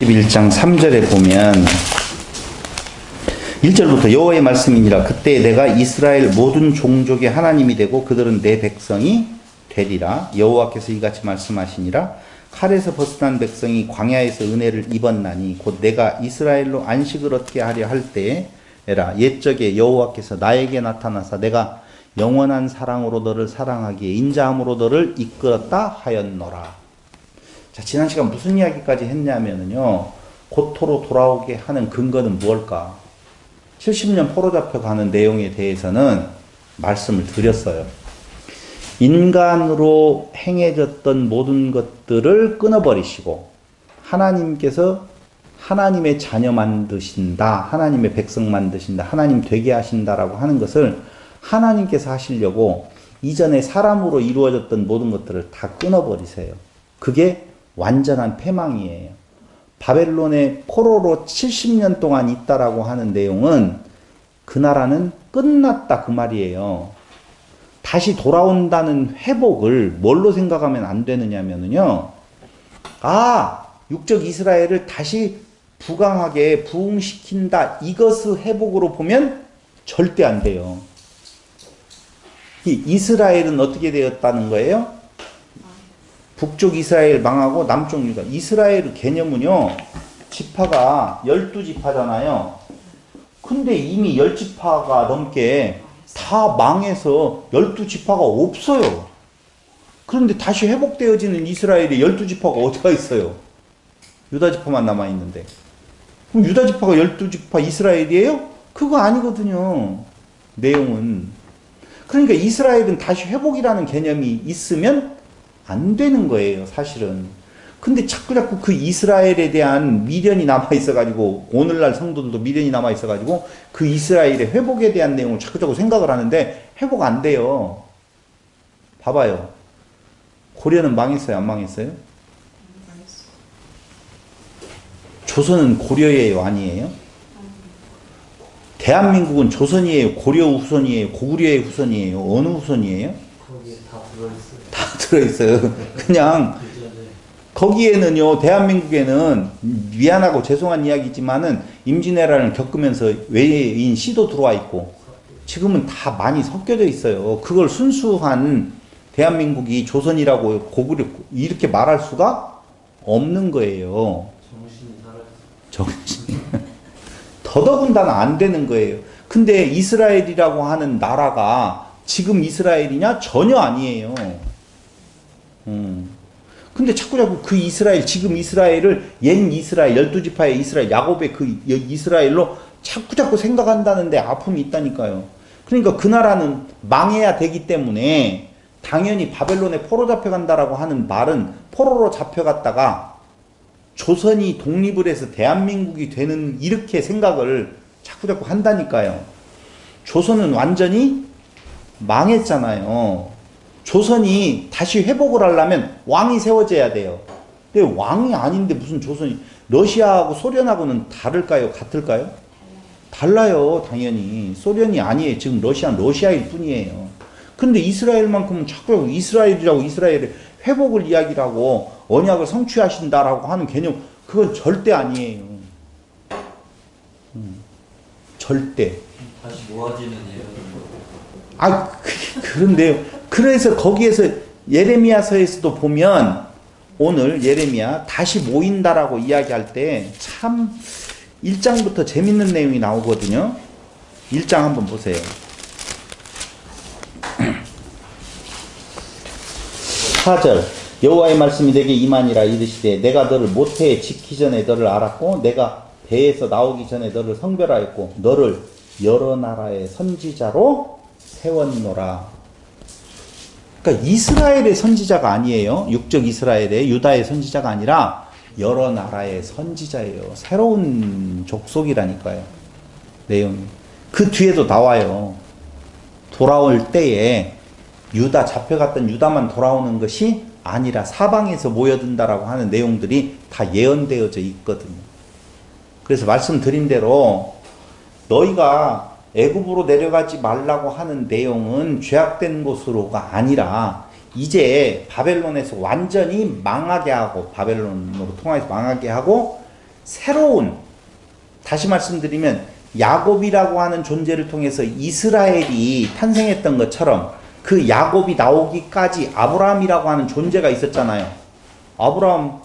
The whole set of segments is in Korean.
31장 3절에 보면 1절부터 여호와의 말씀이니라. 그때 내가 이스라엘 모든 종족의 하나님이 되고 그들은 내 백성이 되리라. 여호와께서 이같이 말씀하시니라. 칼에서 벗어난 백성이 광야에서 은혜를 입었나니 곧 내가 이스라엘로 안식을 얻게 하려 할 때에라. 옛적에 여호와께서 나에게 나타나사 내가 영원한 사랑으로 너를 사랑하기에 인자함으로 너를 이끌었다 하였노라. 자, 지난 시간 무슨 이야기까지 했냐면요, 고토로 돌아오게 하는 근거는 무엇일까? 70년 포로 잡혀가는 내용에 대해서는 말씀을 드렸어요. 인간으로 행해졌던 모든 것들을 끊어버리시고 하나님께서 하나님의 자녀 만드신다, 하나님의 백성 만드신다, 하나님 되게 하신다라고 하는 것을 하나님께서 하시려고 이전에 사람으로 이루어졌던 모든 것들을 다 끊어버리세요. 그게 완전한 패망이에요. 바벨론의 포로로 70년 동안 있다라고 하는 내용은 그 나라는 끝났다 그 말이에요. 다시 돌아온다는 회복을 뭘로 생각하면 안 되느냐면요, 육적 이스라엘을 다시 부강하게 부흥시킨다, 이것을 회복으로 보면 절대 안 돼요. 이 이스라엘은 어떻게 되었다는 거예요? 북쪽 이스라엘 망하고 남쪽 유다. 이스라엘 개념은요, 지파가 12지파잖아요. 근데 이미 10지파가 넘게 다 망해서 12지파가 없어요. 그런데 다시 회복되어지는 이스라엘의 12지파가 어디가 있어요? 유다지파만 남아있는데. 그럼 유다지파가 12지파 이스라엘이에요? 그거 아니거든요. 내용은. 그러니까 이스라엘은 다시 회복이라는 개념이 있으면 안 되는 거예요, 사실은. 근데 자꾸 그 이스라엘에 대한 미련이 남아있어가지고, 오늘날 성도들도 미련이 남아있어가지고, 그 이스라엘의 회복에 대한 내용을 자꾸 생각을 하는데, 회복 안 돼요. 봐봐요. 고려는 망했어요, 안 망했어요? 망했어요. 조선은 고려의 아니에요? 대한민국은 조선이에요, 고려 후손이에요, 고구려의 후손이에요, 어느 후손이에요? 거기에 다 들어있어요. 다 들어있어요. 그냥 거기에는요, 대한민국에는 미안하고 죄송한 이야기지만은 임진왜란을 겪으면서 외인 씨도 들어와 있고 지금은 다 많이 섞여져 있어요. 그걸 순수한 대한민국이 조선이라고 고구려 이렇게 말할 수가 없는 거예요. 정신이 더더군다나 안 되는 거예요. 근데 이스라엘이라고 하는 나라가 지금 이스라엘이냐? 전혀 아니에요. 근데 자꾸 그 이스라엘, 지금 이스라엘을 옛 이스라엘, 12지파의 이스라엘, 야곱의 그 이스라엘로 자꾸 생각한다는데 아픔이 있다니까요. 그러니까 그 나라는 망해야 되기 때문에 당연히 바벨론에 포로 잡혀간다라고 하는 말은 포로로 잡혀갔다가 조선이 독립을 해서 대한민국이 되는, 이렇게 생각을 자꾸 한다니까요. 조선은 완전히 망했잖아요. 조선이 다시 회복을 하려면 왕이 세워져야 돼요. 근데 왕이 아닌데 무슨 조선이, 러시아하고 소련하고는 다를까요? 같을까요? 달라요, 당연히. 소련이 아니에요. 지금 러시아는 러시아일 뿐이에요. 근데 이스라엘만큼은 자꾸 이스라엘이라고 이스라엘의 회복을 이야기를 하고 언약을 성취하신다라고 하는 개념, 그건 절대 아니에요. 절대. 다시 모아지는 예언. 그런데요. 그래서 거기에서 예레미야서에서도 보면 오늘 예레미야 다시 모인다라고 이야기할 때 참 1장부터 재밌는 내용이 나오거든요. 1장 한번 보세요. 4절 여호와의 말씀이 내게 임하니라. 이르시되 내가 너를 모태에 짓기 전에 너를 알았고 내가 배에서 나오기 전에 너를 성별하였고 너를 여러 나라의 선지자로 세웠노라. 그러니까 이스라엘의 선지자가 아니에요. 육적 이스라엘의 유다의 선지자가 아니라 여러 나라의 선지자예요. 새로운 족속이라니까요. 내용이. 그 뒤에도 나와요. 돌아올 때에 유다, 잡혀갔던 유다만 돌아오는 것이 아니라 사방에서 모여든다라고 하는 내용들이 다 예언되어져 있거든요. 그래서 말씀드린 대로 너희가 애굽으로 내려가지 말라고 하는 내용은 죄악된 곳으로가 아니라 이제 바벨론에서 완전히 망하게 하고, 바벨론으로 통해서 망하게 하고 새로운, 다시 말씀드리면 야곱이라고 하는 존재를 통해서 이스라엘이 탄생했던 것처럼 그 야곱이 나오기까지 아브라함이라고 하는 존재가 있었잖아요. 아브라함,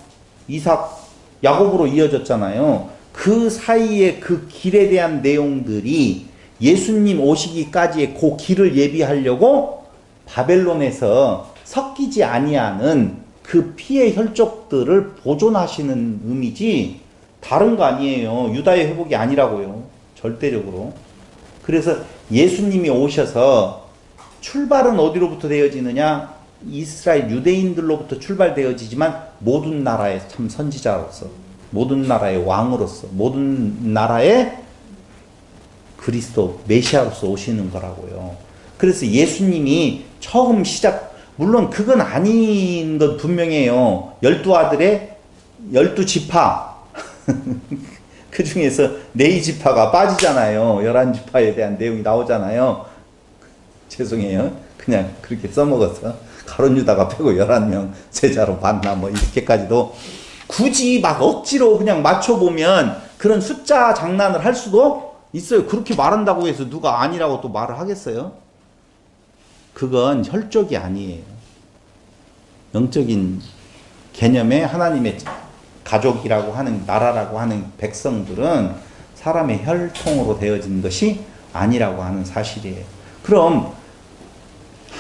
이삭, 야곱으로 이어졌잖아요. 그 사이에 그 길에 대한 내용들이 예수님 오시기까지의 그 길을 예비하려고 바벨론에서 섞이지 아니하는 그 피의 혈족들을 보존하시는 의미지 다른 거 아니에요. 유다의 회복이 아니라고요. 절대적으로. 그래서 예수님이 오셔서 출발은 어디로부터 되어지느냐? 이스라엘 유대인들로부터 출발되어지지만 모든 나라의 참 선지자로서, 모든 나라의 왕으로서, 모든 나라의 그리스도 메시아로서 오시는 거라고요. 그래서 예수님이 처음 시작, 물론 그건 아닌 건 분명해요. 12아들의 12지파 그 중에서 4지파가 빠지잖아요. 11지파에 대한 내용이 나오잖아요. 죄송해요. 그냥 그렇게 써먹어서 가룟 유다가 빼고 11명 제자로 만나 뭐 이렇게까지도 굳이 막 억지로 그냥 맞춰보면 그런 숫자 장난을 할 수도 있어요. 그렇게 말한다고 해서 누가 아니라고 또 말을 하겠어요? 그건 혈족이 아니에요. 영적인 개념의 하나님의 가족이라고 하는, 나라라고 하는 백성들은 사람의 혈통으로 되어진 것이 아니라고 하는 사실이에요. 그럼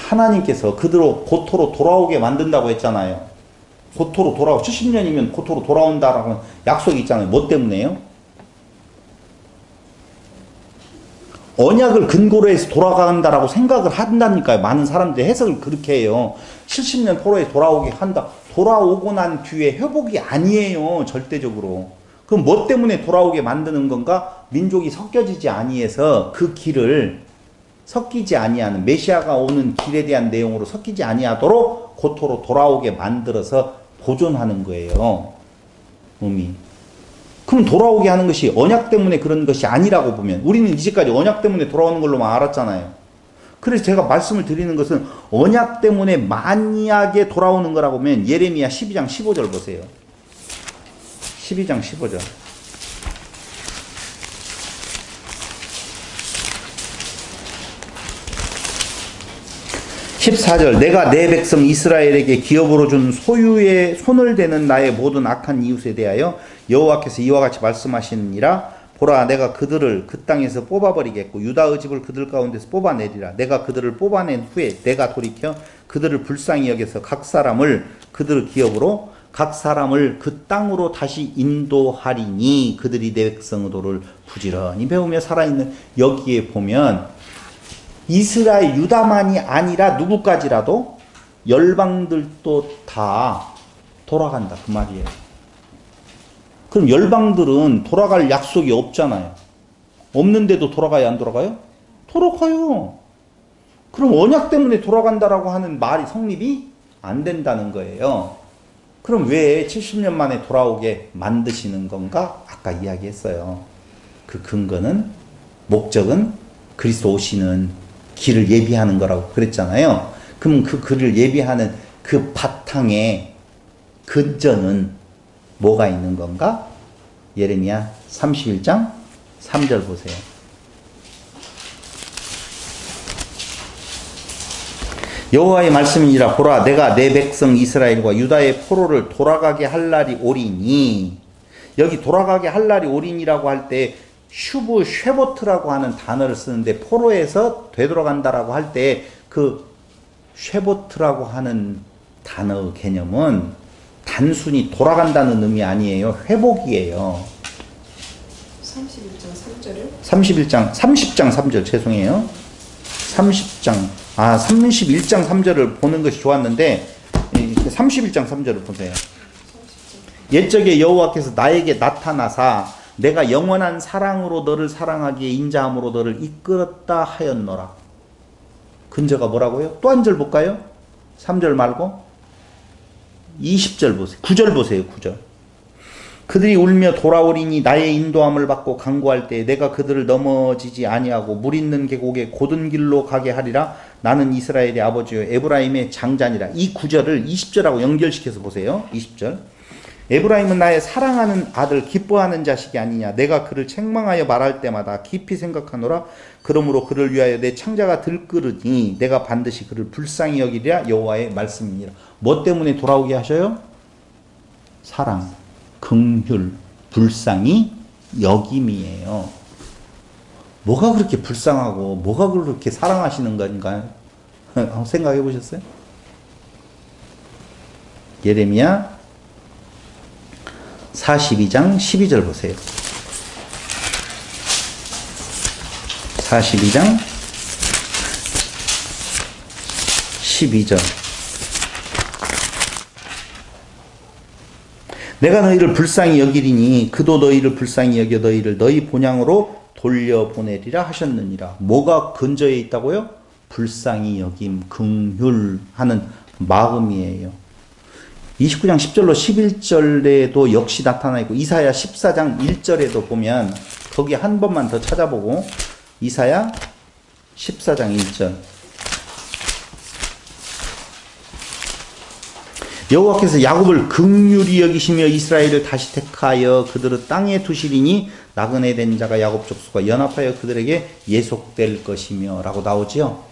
하나님께서 그대로 고토로 돌아오게 만든다고 했잖아요. 고토로 70년이면 고토로 돌아온다라고 약속이 있잖아요. 뭐 때문에요? 언약을 근거로 해서 돌아간다라고 생각을 한다니까요. 많은 사람들이 해석을 그렇게 해요. 70년 포로에 돌아오게 한다. 돌아오고 난 뒤에 회복이 아니에요. 절대적으로. 그럼 뭐 때문에 돌아오게 만드는 건가? 민족이 섞여지지 아니해서 그 길을 섞이지 아니하는, 메시아가 오는 길에 대한 내용으로 섞이지 아니하도록 고토로 돌아오게 만들어서 보존하는 거예요. 의미. 그럼 돌아오게 하는 것이 언약 때문에 그런 것이 아니라고 보면, 우리는 이제까지 언약 때문에 돌아오는 걸로만 알았잖아요. 그래서 제가 말씀을 드리는 것은 언약 때문에 만약에 돌아오는 거라고 하면 예레미야 12장 15절 보세요. 12장 15절. 14절. 내가 내 백성 이스라엘에게 기업으로 준 소유에 손을 대는 나의 모든 악한 이웃에 대하여 여호와께서 이와 같이 말씀하시느니라. 보라, 내가 그들을 그 땅에서 뽑아버리겠고 유다의 집을 그들 가운데서 뽑아내리라. 내가 그들을 뽑아낸 후에 내가 돌이켜 그들을 불쌍히 여겨서 각 사람을 그들의 기업으로, 각 사람을 그 땅으로 다시 인도하리니 그들이 내 백성의 도를 부지런히 배우며 살아있는. 여기에 보면 이스라엘 유다만이 아니라 누구까지라도 열방들도 다 돌아간다 그 말이에요. 그럼 열방들은 돌아갈 약속이 없잖아요. 없는데도 돌아가요, 안 돌아가요? 돌아가요. 그럼 언약 때문에 돌아간다라고 하는 말이 성립이 안 된다는 거예요. 그럼 왜 70년 만에 돌아오게 만드시는 건가? 아까 이야기했어요. 그 근거는, 목적은 그리스도 오시는 길을 예비하는 거라고 그랬잖아요. 그럼 그 길을 예비하는 그 바탕에 근저는 뭐가 있는 건가? 예레미야 31장 3절 보세요. 여호와의 말씀이니라. 보라, 내가 내 백성 이스라엘과 유다의 포로를 돌아가게 할 날이 오리니. 여기 돌아가게 할 날이 오리니라고 할 때 슈브 쉐보트라고 하는 단어를 쓰는데, 포로에서 되돌아간다라고 할 때 그 쉐보트라고 하는 단어의 개념은 단순히 돌아간다는 의미 아니에요. 회복이에요. 31장 3절이요? 30장 3절 죄송해요. 31장 3절을 보는 것이 좋았는데 31장 3절을 보세요. 옛적에 여호와께서 나에게 나타나사 내가 영원한 사랑으로 너를 사랑하기에 인자함으로 너를 이끌었다 하였노라. 근저가 뭐라고요? 또 한 절 볼까요? 3절 말고 20절 보세요. 9절 보세요. 9절. 그들이 울며 돌아오리니 나의 인도함을 받고 간구할 때 내가 그들을 넘어지지 아니하고 물 있는 계곡에 곧은 길로 가게 하리라. 나는 이스라엘의 아버지요 에브라임의 장자니라. 이 9절을 20절하고 연결시켜서 보세요. 20절. 에브라임은 나의 사랑하는 아들 기뻐하는 자식이 아니냐. 내가 그를 책망하여 말할 때마다 깊이 생각하노라. 그러므로 그를 위하여 내 창자가 들끓으니 내가 반드시 그를 불쌍히 여기리라. 여호와의 말씀이니라. 뭐 때문에 돌아오게 하셔요? 사랑, 긍휼, 불쌍히 여김이에요. 뭐가 그렇게 불쌍하고 뭐가 그렇게 사랑하시는 건가요? 한번 생각해 보셨어요? 예레미야 42장 12절 보세요. 42장 12절. 내가 너희를 불쌍히 여기리니 그도 너희를 불쌍히 여겨 너희를 너희 본향으로 돌려보내리라 하셨느니라. 뭐가 근저에 있다고요? 불쌍히 여김, 긍휼하는 마음이에요. 29장 10절로 11절에도 역시 나타나 있고 이사야 14장 1절에도 보면 거기 한 번만 더 찾아보고 이사야 14장 1절. 여호와께서 야곱을 긍휼히 여기시며 이스라엘을 다시 택하여 그들을 땅에 두시리니 나그네 된 자가 야곱 족속과 연합하여 그들에게 예속될 것이며 라고 나오지요.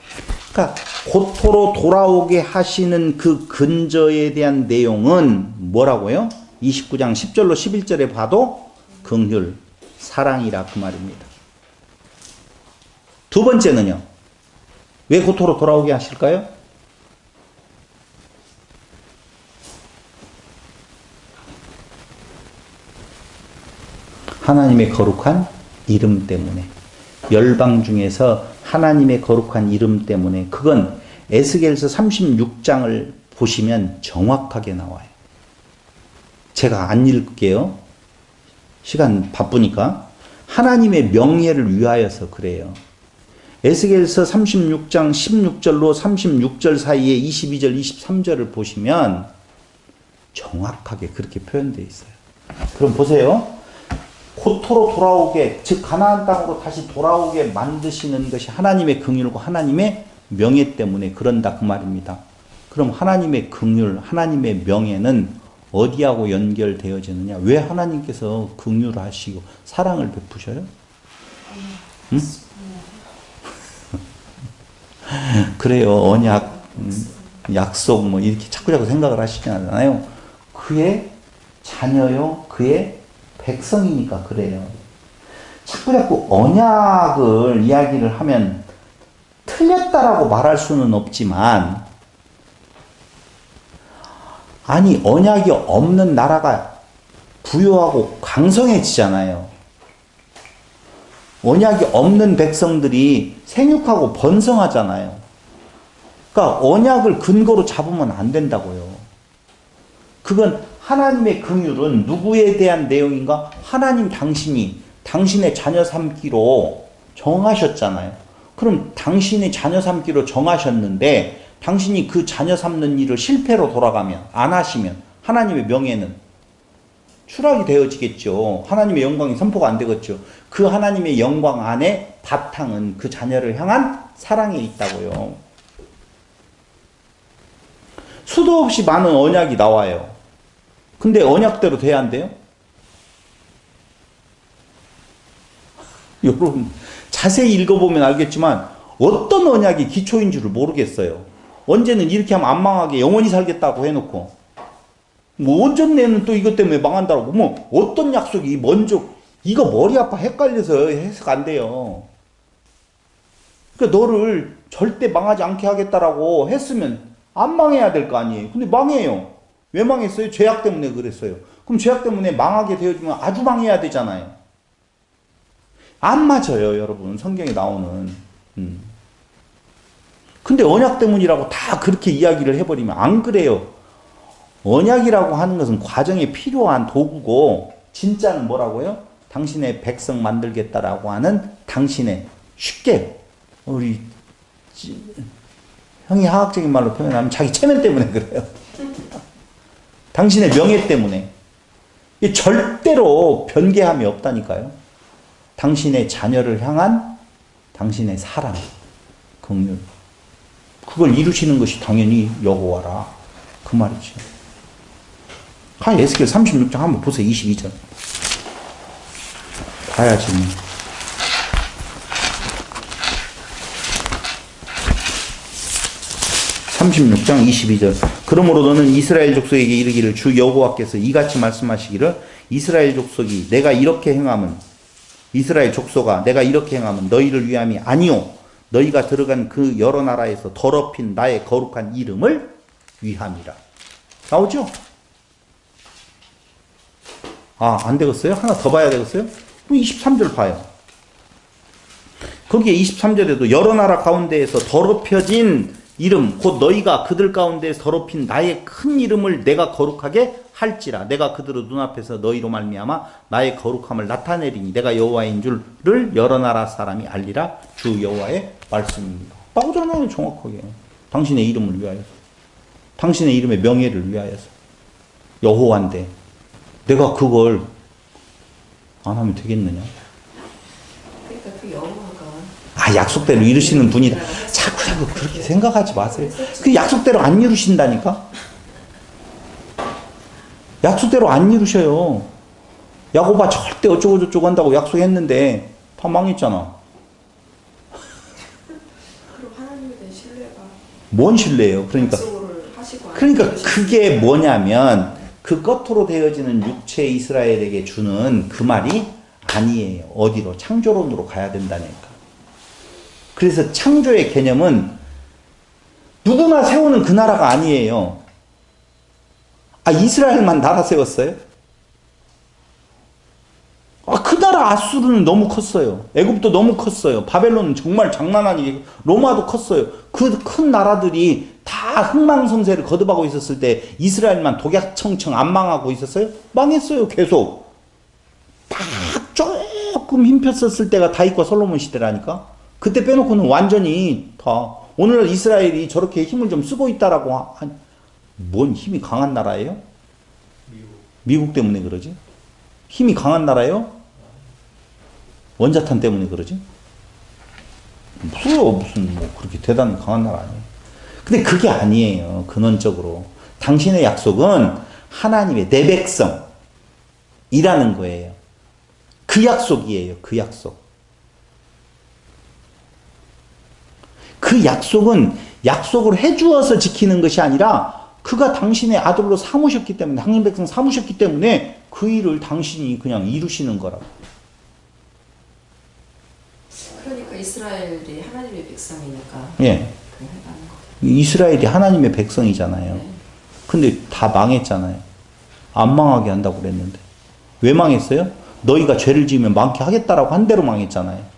그러니까 고토로 돌아오게 하시는 그 근저에 대한 내용은 뭐라고요? 29장 10절로 11절에 봐도 긍휼, 사랑이라 그 말입니다. 두 번째는요. 왜 고토로 돌아오게 하실까요? 하나님의 거룩한 이름 때문에. 열방 중에서 하나님의 거룩한 이름 때문에. 그건 에스겔서 36장을 보시면 정확하게 나와요. 제가 안 읽을게요. 시간 바쁘니까. 하나님의 명예를 위하여서 그래요. 에스겔서 36장 16절로 36절 사이에 22절, 23절을 보시면 정확하게 그렇게 표현되어 있어요. 그럼 보세요. 고토로 돌아오게, 즉 가나안 땅으로 다시 돌아오게 만드시는 것이 하나님의 긍휼과 하나님의 명예 때문에 그런다 그 말입니다. 그럼 하나님의 긍휼, 하나님의 명예는 어디하고 연결되어지느냐? 왜 하나님께서 긍휼하시고 사랑을 베푸셔요? 응? 그래요. 언약, 약속 뭐 이렇게 자꾸자꾸 생각을 하시잖아요. 그의 자녀요, 그의 백성이니까 그래요. 자꾸자꾸 언약을 이야기를 하면 틀렸다라고 말할 수는 없지만, 아니 언약이 없는 나라가 부유하고 강성해지잖아요. 언약이 없는 백성들이 생육하고 번성하잖아요. 그러니까 언약을 근거로 잡으면 안 된다고요. 그건 하나님의 긍휼은 누구에 대한 내용인가? 하나님 당신이 당신의 자녀 삼기로 정하셨잖아요. 그럼 당신의 자녀 삼기로 정하셨는데 당신이 그 자녀 삼는 일을 실패로 돌아가면, 안 하시면 하나님의 명예는 추락이 되어지겠죠. 하나님의 영광이 선포가 안 되겠죠. 그 하나님의 영광 안에 바탕은 그 자녀를 향한 사랑에 있다고요. 수도 없이 많은 언약이 나와요. 근데 언약대로 돼야 한대요? 여러분 자세히 읽어보면 알겠지만 어떤 언약이 기초인 줄을 모르겠어요. 언제는 이렇게 하면 안 망하게 영원히 살겠다고 해놓고 뭐 언제는 또 이것 때문에 망한다고 뭐 어떤 약속이 먼저 이거 머리 아파 헷갈려서 해석 안 돼요. 그러니까 너를 절대 망하지 않게 하겠다라고 했으면 안 망해야 될 거 아니에요. 근데 망해요. 왜 망했어요? 죄악 때문에 그랬어요. 그럼 죄악 때문에 망하게 되어지면 아주 망해야 되잖아요. 안 맞아요, 여러분. 성경에 나오는. 근데 언약 때문이라고 다 그렇게 이야기를 해버리면 안 그래요. 언약이라고 하는 것은 과정에 필요한 도구고 진짜는 뭐라고요? 당신의 백성 만들겠다라고 하는 당신의, 쉽게 우리 형이 화학적인 말로 표현하면 자기 체면 때문에 그래요. 당신의 명예 때문에. 절대로 변개함이 없다니까요. 당신의 자녀를 향한 당신의 사랑, 긍휼. 그걸 이루시는 것이 당연히 여호와라. 그 말이죠. 에스겔 36장 한번 보세요. 22절. 봐야지. 뭐. 36장 22절. 그러므로 너는 이스라엘 족속에게 이르기를 주 여호와께서 이같이 말씀하시기를 이스라엘 족속이 내가 이렇게 행함은 이스라엘 족속아 내가 이렇게 행함은 너희를 위함이 아니요 너희가 들어간 그 여러 나라에서 더럽힌 나의 거룩한 이름을 위함이라. 나오죠? 아, 안 되겠어요? 하나 더 봐야 되겠어요? 23절 봐요. 거기에 23절에도 여러 나라 가운데에서 더럽혀진 이름 곧 너희가 그들 가운데에서 더럽힌 나의 큰 이름을 내가 거룩하게 할지라. 내가 그들의 눈앞에서 너희로 말미암아 나의 거룩함을 나타내리니 내가 여호와인 줄을 여러 나라 사람이 알리라. 주 여호와의 말씀입니다. 나오잖아요, 정확하게. 당신의 이름을 위하여서. 당신의 이름의 명예를 위하여서. 여호와인데 내가 그걸 안 하면 되겠느냐? 그러니까 그 여호와가 아, 약속대로 이루시는 분이다. 자꾸 그렇게 생각하지 마세요. 그 약속대로 안 이루신다니까? 약속대로 안 이루셔요. 야고바 절대 어쩌고저쩌고 한다고 약속했는데 다 망했잖아. 그리고 하나님에 대한 신뢰가 뭔 신뢰예요? 약속을 하시고 그러니까 그게 뭐냐면 그 겉으로 되어지는 육체 이스라엘에게 주는 그 말이 아니에요. 어디로? 창조론으로 가야 된다니까. 그래서 창조의 개념은 누구나 세우는 그 나라가 아니에요. 아, 이스라엘만 나라 세웠어요? 아, 그 나라 아수르는 너무 컸어요. 애굽도 너무 컸어요. 바벨론은 정말 장난 아니게 로마도 컸어요. 그 큰 나라들이 다 흥망성쇠를 거듭하고 있었을 때 이스라엘만 독약청청 안 망하고 있었어요? 망했어요, 계속. 딱 조금 힘 폈었을 때가 다윗과 솔로몬 시대라니까. 그때 빼놓고는 완전히 다 오늘날 이스라엘이 저렇게 힘을 좀 쓰고 있다라고 뭔 힘이 강한 나라예요? 미국 때문에 그러지? 힘이 강한 나라예요? 원자탄 때문에 그러지? 무슨 뭐 그렇게 대단히 강한 나라 아니에요. 근데 그게 아니에요. 근원적으로 당신의 약속은 하나님의 내 백성이라는 거예요. 그 약속이에요. 그 약속. 그 약속은 약속을 해주어서 지키는 것이 아니라 그가 당신의 아들로 삼으셨기 때문에 하나님 백성 삼으셨기 때문에 그 일을 당신이 그냥 이루시는 거라고. 그러니까 이스라엘이 하나님의 백성이니까 예. 그 해가는 거. 이스라엘이 하나님의 백성이잖아요. 네. 근데 다 망했잖아요. 안 망하게 한다고 그랬는데. 왜 망했어요? 너희가 죄를 지으면 많게 하겠다라고 한 대로 망했잖아요.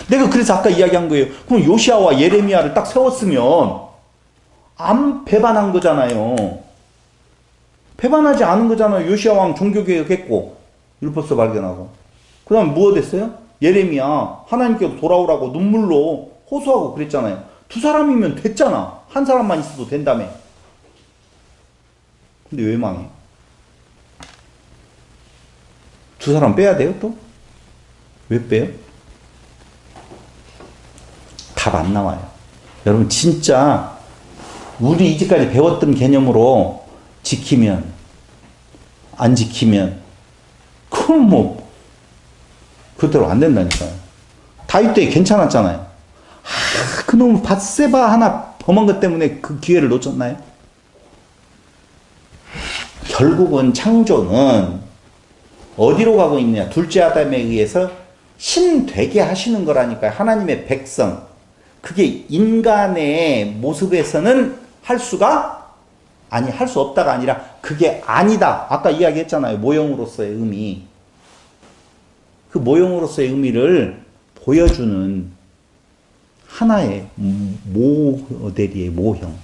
내가 그래서 아까 이야기한 거예요. 그럼 요시아와 예레미야를 딱 세웠으면 안 배반한 거잖아요. 배반하지 않은 거잖아요. 요시아 왕 종교개혁했고 율법서 발견하고. 그 다음에 뭐가 됐어요? 예레미야 하나님께로 돌아오라고 눈물로 호소하고 그랬잖아요. 두 사람이면 됐잖아. 한 사람만 있어도 된다며. 근데 왜 망해? 두 사람 빼야 돼요 또? 왜 빼요? 답 안 나와요. 여러분 진짜 우리 이제까지 배웠던 개념으로 지키면 안 지키면 그건 뭐 그대로 안 된다니까요. 다윗 때 괜찮았잖아요. 아, 그놈 밧세바 하나 범한 것 때문에 그 기회를 놓쳤나요? 결국은 창조는 어디로 가고 있느냐? 둘째 아담에 의해서 신 되게 하시는 거라니까요. 하나님의 백성. 그게 인간의 모습에서는 할 수가 할 수 없다가 아니라 그게 아니다. 아까 이야기했잖아요. 모형으로서의 의미. 그 모형으로서의 의미를 보여주는 하나의 모델이에요. 모형.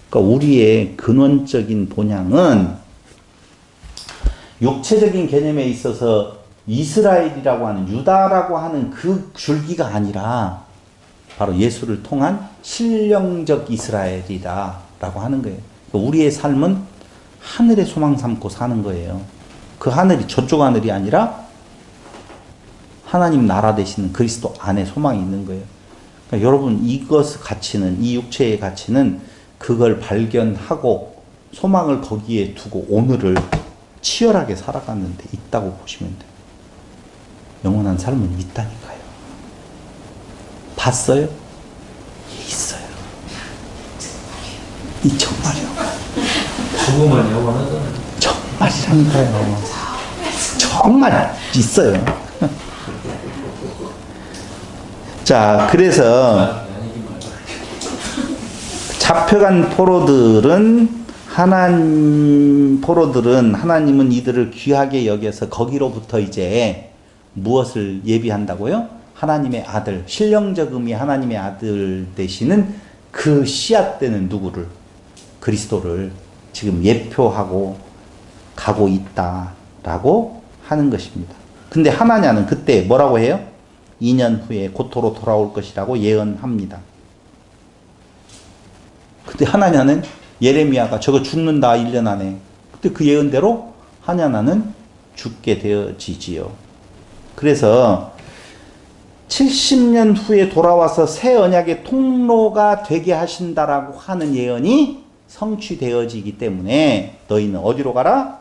그러니까 우리의 근원적인 본향은 육체적인 개념에 있어서 이스라엘이라고 하는 유다라고 하는 그 줄기가 아니라 바로 예수를 통한 신령적 이스라엘이다라고 하는 거예요. 그러니까 우리의 삶은 하늘의 소망 삼고 사는 거예요. 그 하늘이 저쪽 하늘이 아니라 하나님 나라 되시는 그리스도 안에 소망이 있는 거예요. 그러니까 여러분 이것 가치는 이 육체의 가치는 그걸 발견하고 소망을 거기에 두고 오늘을 치열하게 살아갔는데 있다고 보시면 돼요. 영원한 삶은 있다니까요. 봤어요? 예, 있어요. 이 정말이요. 죽음은 영원하잖아요. 정말이라니까요. 정말 있어요. 자, 그래서 잡혀간 포로들은 하나님은 이들을 귀하게 여겨서 거기로부터 이제 무엇을 예비한다고요? 하나님의 아들, 신령적 의미 하나님의 아들 되시는 그 씨앗되는 누구를? 그리스도를 지금 예표하고 가고 있다라고 하는 것입니다. 근데 하나냐는 그때 뭐라고 해요? 2년 후에 고토로 돌아올 것이라고 예언합니다. 그때 하나냐는 예레미야가 저거 죽는다 1년 안에. 그때 그 예언대로 하나냐는 죽게 되어지지요. 그래서 70년 후에 돌아와서 새 언약의 통로가 되게 하신다라고 하는 예언이 성취되어지기 때문에 너희는 어디로 가라?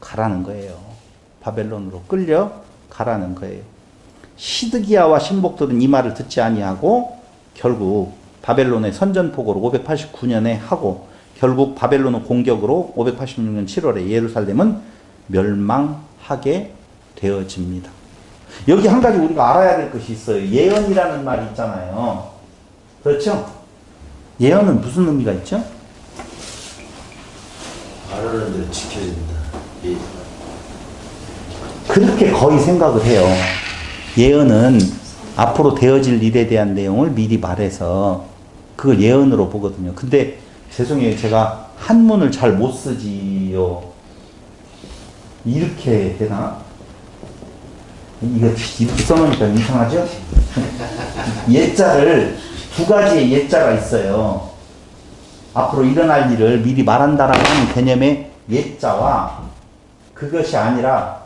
가라는 거예요. 바벨론으로 끌려 가라는 거예요. 시드기야와 신복들은 이 말을 듣지 아니하고 결국 바벨론의 선전포고로 589년에 하고 결국 바벨론의 공격으로 586년 7월에 예루살렘은 멸망하게 되어집니다. 여기 한 가지 우리가 알아야 될 것이 있어요. 예언이라는 말이 있잖아요. 그렇죠? 예언은 무슨 의미가 있죠? 말하는 대로 지켜진다. 예. 그렇게 거의 생각을 해요. 예언은 앞으로 되어질 일에 대한 내용을 미리 말해서 그걸 예언으로 보거든요. 근데 죄송해요. 제가 한문을 잘 못 쓰지요. 이렇게 되나? 이거 이렇게 써놓으니까 이상하죠? 예자를 두 가지의 예자가 있어요. 앞으로 일어날 일을 미리 말한다라고 하는 개념의 예자와 그것이 아니라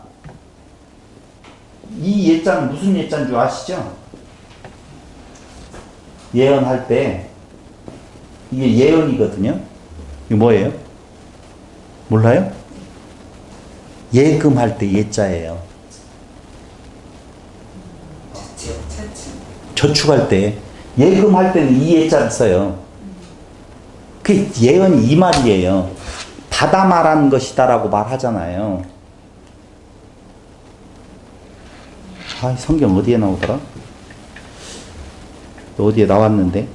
이 예자는 무슨 예자인 줄 아시죠? 예언할 때 이게 예언이거든요. 이게 뭐예요? 몰라요? 예금할 때 예자예요. 저축할 때 예금할 때는 이 예자를 써요. 그 예언이 이 말이에요. 받아 말한 것이다라고 말하잖아요. 아, 성경 어디에 나오더라? 어디에 나왔는데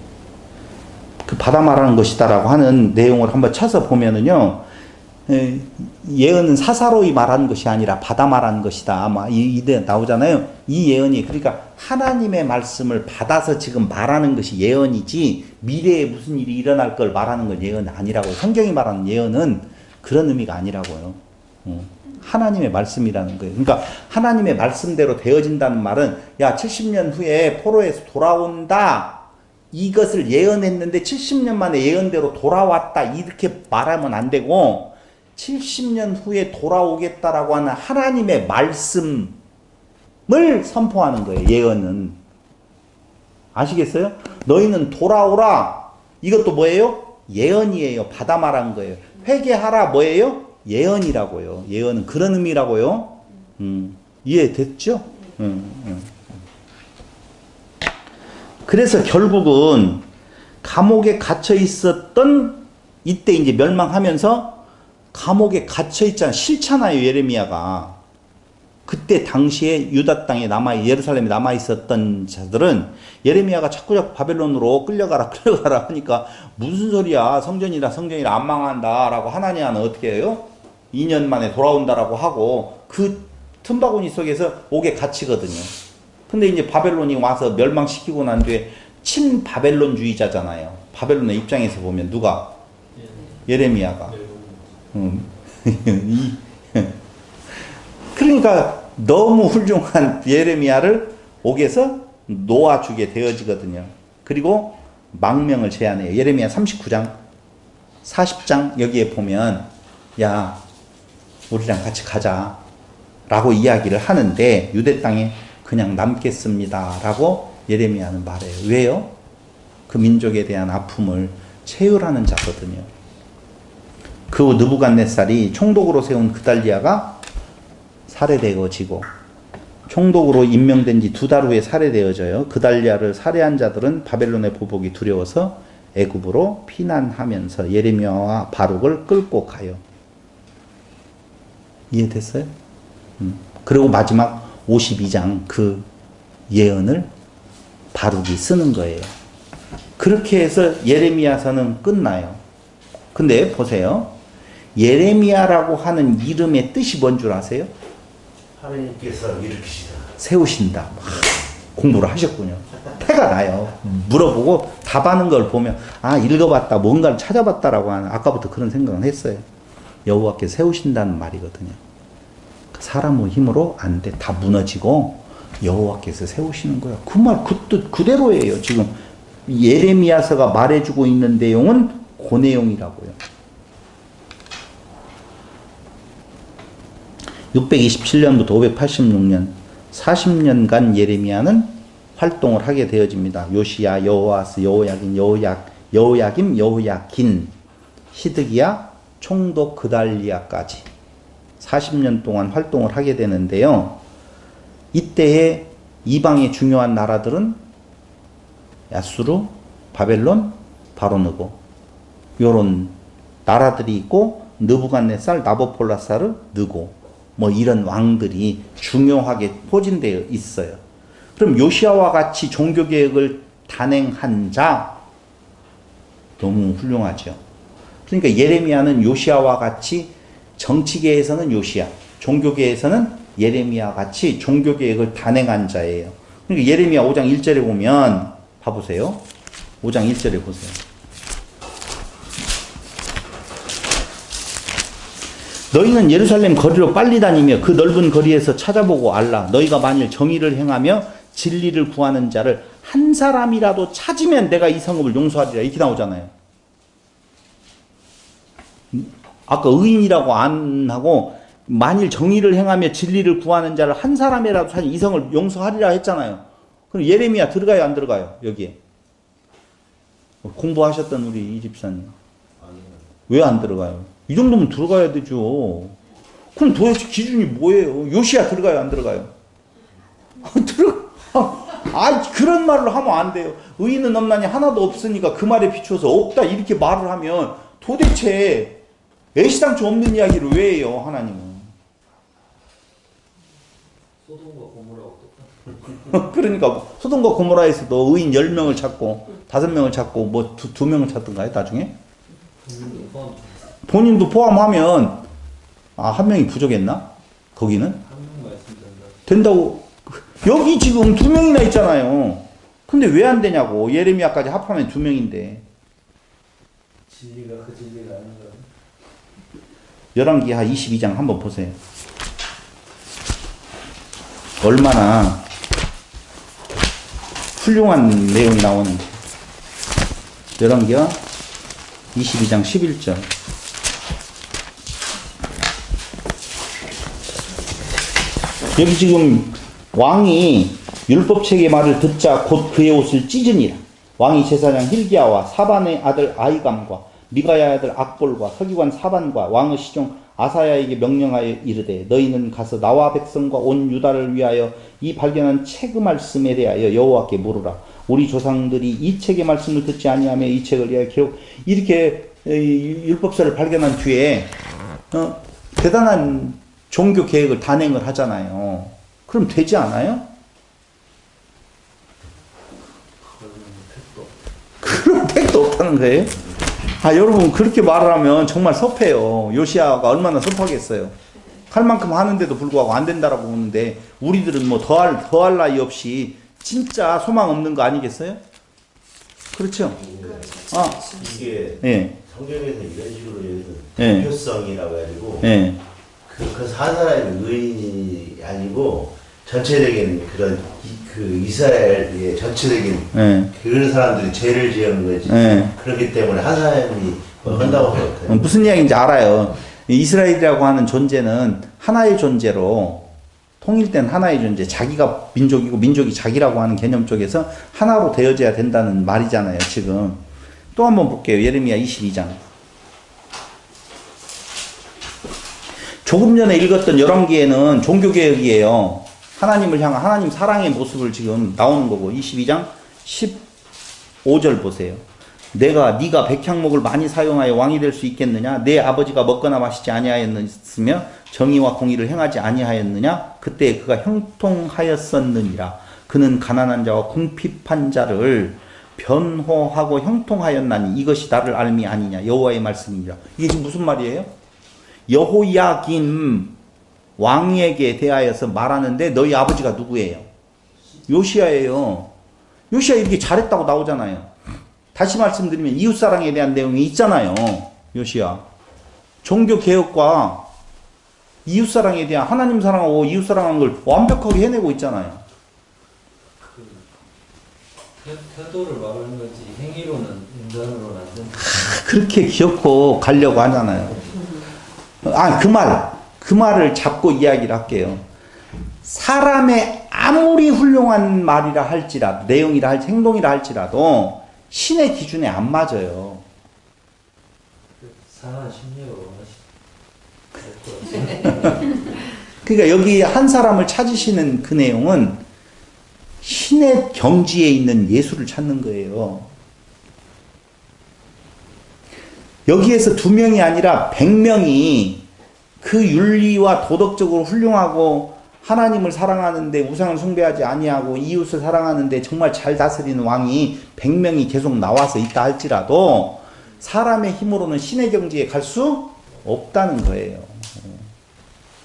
그 받아 말하는 것이다라고 하는 내용을 한번 쳐서 보면은요, 예언은 사사로이 말하는 것이 아니라 받아 말하는 것이다. 아마 이데 나오잖아요. 이 예언이 그러니까 하나님의 말씀을 받아서 지금 말하는 것이 예언이지 미래에 무슨 일이 일어날 걸 말하는 건 예언이 아니라고요. 성경이 말하는 예언은 그런 의미가 아니라고요. 하나님의 말씀이라는 거예요. 그러니까 하나님의 말씀대로 되어진다는 말은 야 70년 후에 포로에서 돌아온다. 이것을 예언했는데 70년 만에 예언대로 돌아왔다. 이렇게 말하면 안 되고 70년 후에 돌아오겠다라고 하는 하나님의 말씀을 선포하는 거예요. 예언은. 아시겠어요? 너희는 돌아오라. 이것도 뭐예요? 예언이에요. 받아 말한 거예요. 회개하라 뭐예요? 예언이라고요. 예언은 그런 의미라고요. 이해됐죠? 그래서 결국은 감옥에 갇혀 있었던 이때 이제 멸망하면서 감옥에 갇혀 있잖아요. 싫잖아요. 예레미야가. 그때 당시에 유다 땅에 예루살렘에 남아 있었던 자들은 예레미야가 자꾸 바벨론으로 끌려가라 하니까 무슨 소리야. 성전이라 안 망한다라고 하나냐는 어떻게 해요? 2년 만에 돌아온다라고 하고 그 틈바구니 속에서 옥에 갇히거든요. 근데 이제 바벨론이 와서 멸망시키고 난 뒤에 친바벨론주의자잖아요. 바벨론의 입장에서 보면 누가? 예레미야가. 그러니까 너무 훌륭한 예레미야를 옥에서 놓아주게 되어지거든요. 그리고 망명을 제안해요. 예레미야 39장, 40장 여기에 보면 야 우리랑 같이 가자 라고 이야기를 하는데 유대 땅에 그냥 남겠습니다 라고 예레미야는 말해요. 왜요? 그 민족에 대한 아픔을 체휼하는 자거든요. 그 느부갓네살이 총독으로 세운 그달리아가 살해되어지고 총독으로 임명된 지 2달 후에 살해되어져요. 그달리아를 살해한 자들은 바벨론의 보복이 두려워서 애굽으로 피난하면서 예레미야와 바룩을 끌고 가요. 이해됐어요? 그리고 마지막 52장 그 예언을 바룩이 쓰는 거예요. 그렇게 해서 예레미야서는 끝나요. 근데 보세요. 예레미야라고 하는 이름의 뜻이 뭔 줄 아세요? 하나님께서 일으키시다. 세우신다. 공부를 하셨군요. 태가 나요. 물어보고 답하는 걸 보면 아 읽어봤다 뭔가를 찾아봤다라고 하는 아까부터 그런 생각을 했어요. 여호와께서 세우신다는 말이거든요. 사람의 힘으로 안 돼. 다 무너지고 여호와께서 세우시는 거야. 그 말 그 뜻 그대로예요. 지금 예레미야서가 말해주고 있는 내용은 그 내용이라고요. 627년부터 586년 40년간 예레미야는 활동을 하게 되어집니다. 요시야, 여호아스, 여호야긴, 여호야김, 여호야긴, 시드기야, 총독 그달리아까지 40년 동안 활동을 하게 되는데요. 이때에 이방의 중요한 나라들은 야수르, 바벨론, 바로느고 요런 나라들이 있고 느부갓네살, 나보폴라사르, 느고 뭐 이런 왕들이 중요하게 포진되어 있어요. 그럼 요시아와 같이 종교개혁을 단행한 자 너무 훌륭하죠. 그러니까 예레미야는 요시아와 같이 정치계에서는 요시야, 종교계에서는 예레미야와 같이 종교개혁을 단행한 자예요. 그러니까 예레미야 5장 1절에 보면 봐보세요. 5장 1절에 보세요. 너희는 예루살렘 거리로 빨리 다니며 그 넓은 거리에서 찾아보고 알라. 너희가 만일 정의를 행하며 진리를 구하는 자를 한 사람이라도 찾으면 내가 이 성읍을 용서하리라. 이렇게 나오잖아요. 아까 의인이라고 안 하고 만일 정의를 행하며 진리를 구하는 자를 한 사람이라도 찾으면 이 성을 용서하리라 했잖아요. 그럼 예레미야 들어가요 안 들어가요? 여기에. 공부하셨던 우리 이 집사님. 왜 안 들어가요? 이 정도면 들어가야 되죠. 그럼 도대체 기준이 뭐예요? 요시야 들어가요 안 들어가요? 그런 말로 하면 안 돼요. 의인은 없나니 하나도 없으니까 그 말에 비추어서 없다 이렇게 말을 하면 도대체 애시당초 없는 이야기를 왜 해요 하나님은? 소돔과 고모라하고 똑같아. 그러니까 소돔과 고모라에서도 의인 10명을 찾고 5명을 찾고 뭐 2명을 찾던가요 나중에? 본인도 포함하면 한 명이 부족했나? 거기는? 한명 말씀 된다. 된다고. 여기 지금 2명이나 있잖아요. 근데 왜 안 되냐고. 예레미야까지 합하면 2명인데. 진리가 그 진리가 아닌가. 열왕기하 22장 한번 보세요. 얼마나 훌륭한 내용이 나오는지. 열왕기하 22장 11절. 여기 지금 왕이 율법책의 말을 듣자 곧 그의 옷을 찢으니라. 왕이 제사장 hil기야와 사반의 아들 아히감과 미가야의 아들 악볼과 서기관 사반과 왕의 시종 아사야에게 명령하여 이르되 너희는 가서 나와 백성과 온 유다를 위하여 이 발견한 책의 말씀에 대하여 여호와께 물으라. 우리 조상들이 이 책의 말씀을 듣지 아니하며 이 책을 위하여 기록 이렇게 율법서를 발견한 뒤에 대단한 종교 계획을 단행을 하잖아요. 그럼 되지 않아요? 그런 택도 없다는 거예요? 여러분 그렇게 말을 하면 정말 섭해요. 요시아가 얼마나 섭하겠어요. 할 만큼 하는데도 불구하고 안 된다라고 보는데 우리들은 뭐 더할 나위 없이 진짜 소망 없는 거 아니겠어요? 그렇죠? 이게 예. 성경에서 이런 식으로 예. 대표성이라고 해가지고 예. 그래서 한 사람이 의인이 아니고 전체적인 그런 그 이스라엘의 전체적인 예. 그런 사람들이 죄를 지은 거지. 예. 그렇기 때문에 한 사람이 뭐 한다고 생각해요. 무슨 이야기인지 알아요. 이스라엘이라고 하는 존재는 하나의 존재로 통일된 하나의 존재, 자기가 민족이고 민족이 자기라고 하는 개념 쪽에서 하나로 되어져야 된다는 말이잖아요, 지금. 또 한번 볼게요. 예레미야 22장. 조금 전에 읽었던 열왕기에는 종교개혁이에요. 하나님을 향한 하나님 사랑의 모습을 지금 나오는 거고 22장 15절 보세요. 네가 백향목을 많이 사용하여 왕이 될 수 있겠느냐? 내 아버지가 먹거나 마시지 아니하였으며 정의와 공의를 행하지 아니하였느냐? 그때 그가 형통하였었느니라. 그는 가난한 자와 궁핍한 자를 변호하고 형통하였나니 이것이 나를 알미 아니냐? 여호와의 말씀이니라. 이게 지금 무슨 말이에요? 여호야김 왕에게 대하여서 말하는데 너희 아버지가 누구예요? 요시야예요. 요시야 이렇게 잘했다고 나오잖아요. 다시 말씀드리면 이웃사랑에 대한 내용이 있잖아요. 요시야. 종교개혁과 이웃사랑에 대한 하나님 사랑하고 이웃사랑하는 걸 완벽하게 해내고 있잖아요. 태도를 말하는 거지 행위로는 인간으로는 안 된다. 그렇게 귀엽고 가려고 하잖아요. 그 말을 잡고 이야기를 할게요. 사람의 아무리 훌륭한 말이라 할지라도, 내용이라 할지, 행동이라 할지라도, 신의 기준에 안 맞아요. 상한 심리로 알것 같아요. 그러니까 여기 한 사람을 찾으시는 그 내용은 신의 경지에 있는 예수를 찾는 거예요. 여기에서 2명이 아니라 100명이 그 윤리와 도덕적으로 훌륭하고 하나님을 사랑하는데 우상을 숭배하지 아니하고 이웃을 사랑하는데 정말 잘 다스리는 왕이 100명이 계속 나와서 있다 할지라도 사람의 힘으로는 신의 경지에 갈 수 없다는 거예요.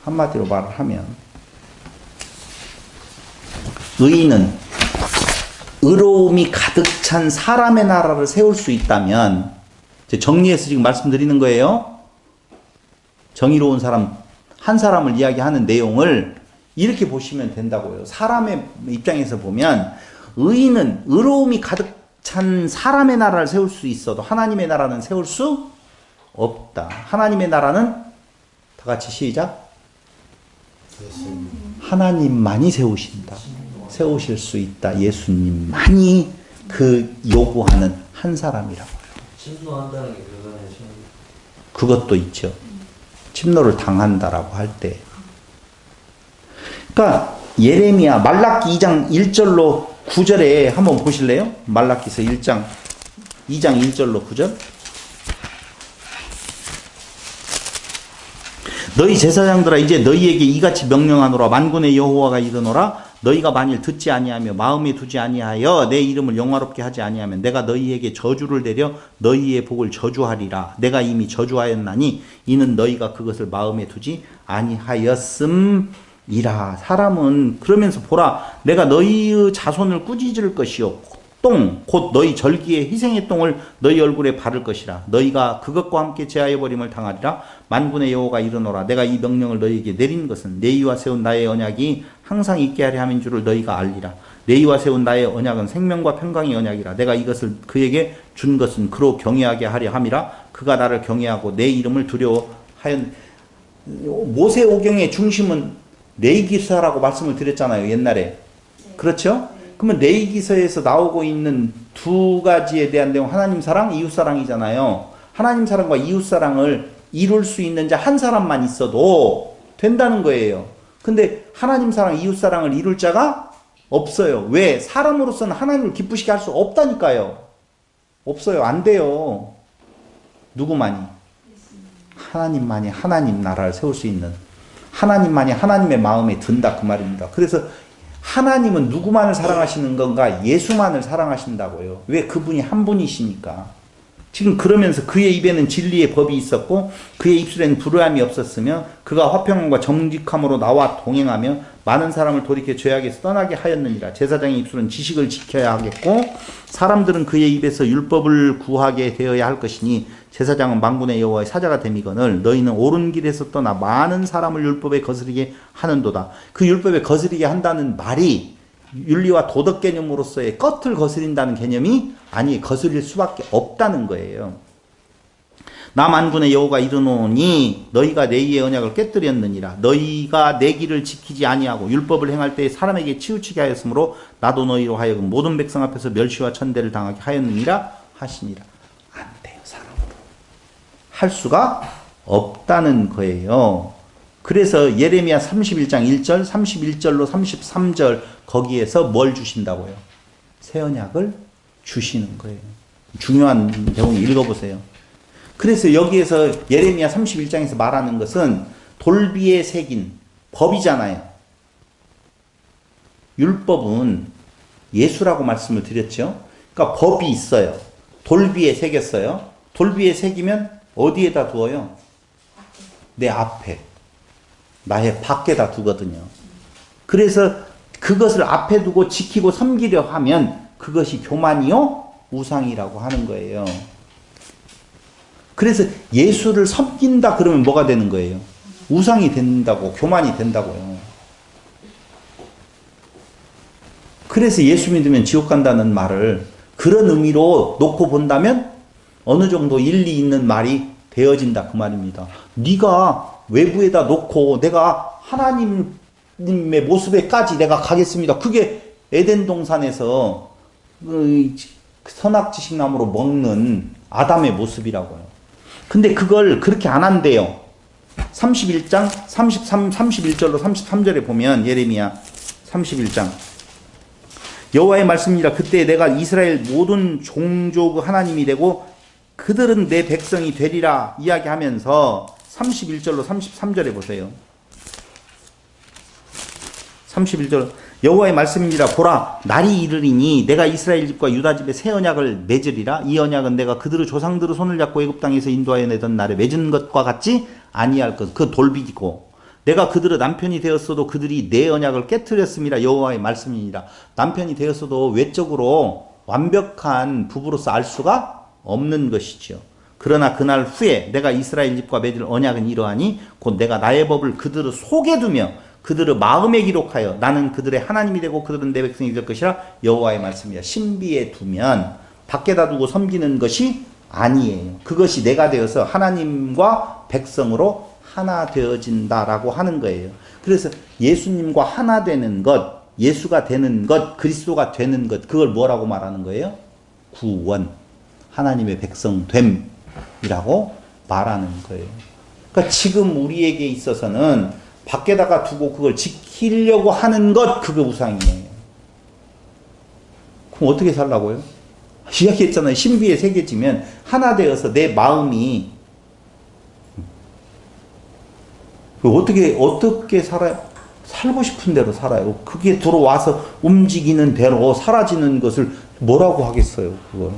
한마디로 말을 하면 의인은 의로움이 가득 찬 사람의 나라를 세울 수 있다면 정리해서 지금 말씀드리는 거예요. 정의로운 사람 한 사람을 이야기하는 내용을 이렇게 보시면 된다고요. 사람의 입장에서 보면 의인은 의로움이 가득 찬 사람의 나라를 세울 수 있어도 하나님의 나라는 세울 수 없다. 하나님의 나라는 다 같이 시작. 하나님만이 세우신다. 세우실 수 있다. 예수님만이 그 요구하는 한 사람이라고요. 침노한다는 게 그거네. 그것도 있죠. 침노를 당한다라고 할 때. 그러니까 예레미야 말라기 2장 1절로 9절에 한번 보실래요? 말라기서 2장 1절로 9절. 너희 제사장들아 이제 너희에게 이같이 명령하노라. 만군의 여호와가 이르노라. 너희가 만일 듣지 아니하며 마음에 두지 아니하여 내 이름을 영화롭게 하지 아니하면 내가 너희에게 저주를 내려 너희의 복을 저주하리라. 내가 이미 저주하였나니 이는 너희가 그것을 마음에 두지 아니하였음이라. 사람은 그러면서 보라 내가 너희의 자손을 꾸짖을 것이요 똥 곧 너희 절기의 희생의 똥을 너희 얼굴에 바를 것이라. 너희가 그것과 함께 제하여버림을 당하리라. 만군의 여호와가 이르노라. 내가 이 명령을 너희에게 내린 것은 내위와 세운 나의 언약이 항상 있게 하려 함인 줄을 너희가 알리라. 내위와 세운 나의 언약은 생명과 평강의 언약이라. 내가 이것을 그에게 준 것은 그로 경외하게 하려 함이라. 그가 나를 경외하고 내 이름을 두려워하였. 모세오경의 중심은 레위기서라고 말씀을 드렸잖아요. 옛날에. 그렇죠? 그러면 레위기서에서 나오고 있는 두 가지에 대한 내용 하나님 사랑, 이웃 사랑이잖아요. 하나님 사랑과 이웃 사랑을 이룰 수 있는 자 한 사람만 있어도 된다는 거예요. 근데 하나님 사랑, 이웃 사랑을 이룰 자가 없어요. 왜? 사람으로서는 하나님을 기쁘시게 할 수 없다니까요. 없어요. 안 돼요. 누구만이? 하나님만이 하나님 나라를 세울 수 있는, 하나님만이 하나님의 마음에 든다 그 말입니다. 그래서 하나님은 누구만을 사랑하시는 건가? 예수만을 사랑하신다고요. 왜? 그분이 한 분이시니까. 지금 그러면서 그의 입에는 진리의 법이 있었고 그의 입술에는 불의함이 없었으며 그가 화평함과 정직함으로 나와 동행하며 많은 사람을 돌이켜 죄악에서 떠나게 하였느니라. 제사장의 입술은 지식을 지켜야 하겠고 사람들은 그의 입에서 율법을 구하게 되어야 할 것이니 제사장은 만군의 여호와의 사자가 됨이거늘 너희는 옳은 길에서 떠나 많은 사람을 율법에 거스르게 하는도다. 그 율법에 거스르게 한다는 말이 윤리와 도덕 개념으로서의 끝을 거스린다는 개념이 아니 거스릴 수밖에 없다는 거예요. 나 만군의 여호가 이르노니 너희가 내 이의 언약을 깨뜨렸느니라. 너희가 내 길을 지키지 아니하고 율법을 행할 때 사람에게 치우치게 하였으므로 나도 너희로 하여금 모든 백성 앞에서 멸시와 천대를 당하게 하였느니라 하시니라. 할 수가 없다는 거예요. 그래서 예레미야 31장 1절, 31절로 33절 거기에서 뭘 주신다고요? 새 언약을 주시는 거예요. 중요한 내용 읽어보세요. 그래서 여기에서 예레미야 31장에서 말하는 것은 돌비에 새긴 법이잖아요. 율법은 예수라고 말씀을 드렸죠. 그러니까 법이 있어요. 돌비에 새겼어요. 돌비에 새기면 어디에다 두어요? 내 앞에. 나의 밖에다 두거든요. 그래서 그것을 앞에 두고 지키고 섬기려 하면 그것이 교만이요? 우상이라고 하는 거예요. 그래서 예수를 섬긴다 그러면 뭐가 되는 거예요? 우상이 된다고, 교만이 된다고요. 그래서 예수 믿으면 지옥 간다는 말을 그런 의미로 놓고 본다면 어느 정도 일리 있는 말이 되어진다 그 말입니다. 네가 외부에다 놓고 내가 하나님의 모습에까지 내가 가겠습니다. 그게 에덴 동산에서 선악지식나무로 먹는 아담의 모습이라고요. 근데 그걸 그렇게 안 한대요. 31장 31절로 33절에 보면 예레미야 31장 여호와의 말씀이라 그때 내가 이스라엘 모든 종족 하나님이 되고 그들은 내 백성이 되리라 이야기하면서 31절로 33절에 보세요. 31절 여호와의 말씀이니라 보라 날이 이르리니 내가 이스라엘 집과 유다 집에 새 언약을 맺으리라 이 언약은 내가 그들의 조상들의 손을 잡고 애굽 땅에서 인도하여 내던 날에 맺은 것과 같지 아니할 것 그 돌비기고 내가 그들의 남편이 되었어도 그들이 내 언약을 깨트렸음이라 여호와의 말씀이니라. 남편이 되었어도 외적으로 완벽한 부부로서 알 수가 없는 것이죠. 그러나 그날 후에 내가 이스라엘 집과 맺을 언약은 이러하니 곧 내가 나의 법을 그들의 속에 두며 그들의 마음에 기록하여 나는 그들의 하나님이 되고 그들은 내 백성이 될 것이라 여호와의 말씀이야. 신비에 두면 밖에다 두고 섬기는 것이 아니에요. 그것이 내가 되어서 하나님과 백성으로 하나 되어진다라고 하는 거예요. 그래서 예수님과 하나 되는 것, 예수가 되는 것, 그리스도가 되는 것, 그걸 뭐라고 말하는 거예요? 구원, 하나님의 백성됨이라고 말하는 거예요. 그러니까 지금 우리에게 있어서는 밖에다가 두고 그걸 지키려고 하는 것, 그게 우상이에요. 그럼 어떻게 살라고요? 이야기했잖아요. 신비에 새겨지면 하나 되어서 내 마음이 어떻게 살아요? 살고 싶은 대로 살아요. 그게 들어와서 움직이는 대로 사라지는 것을 뭐라고 하겠어요, 그걸.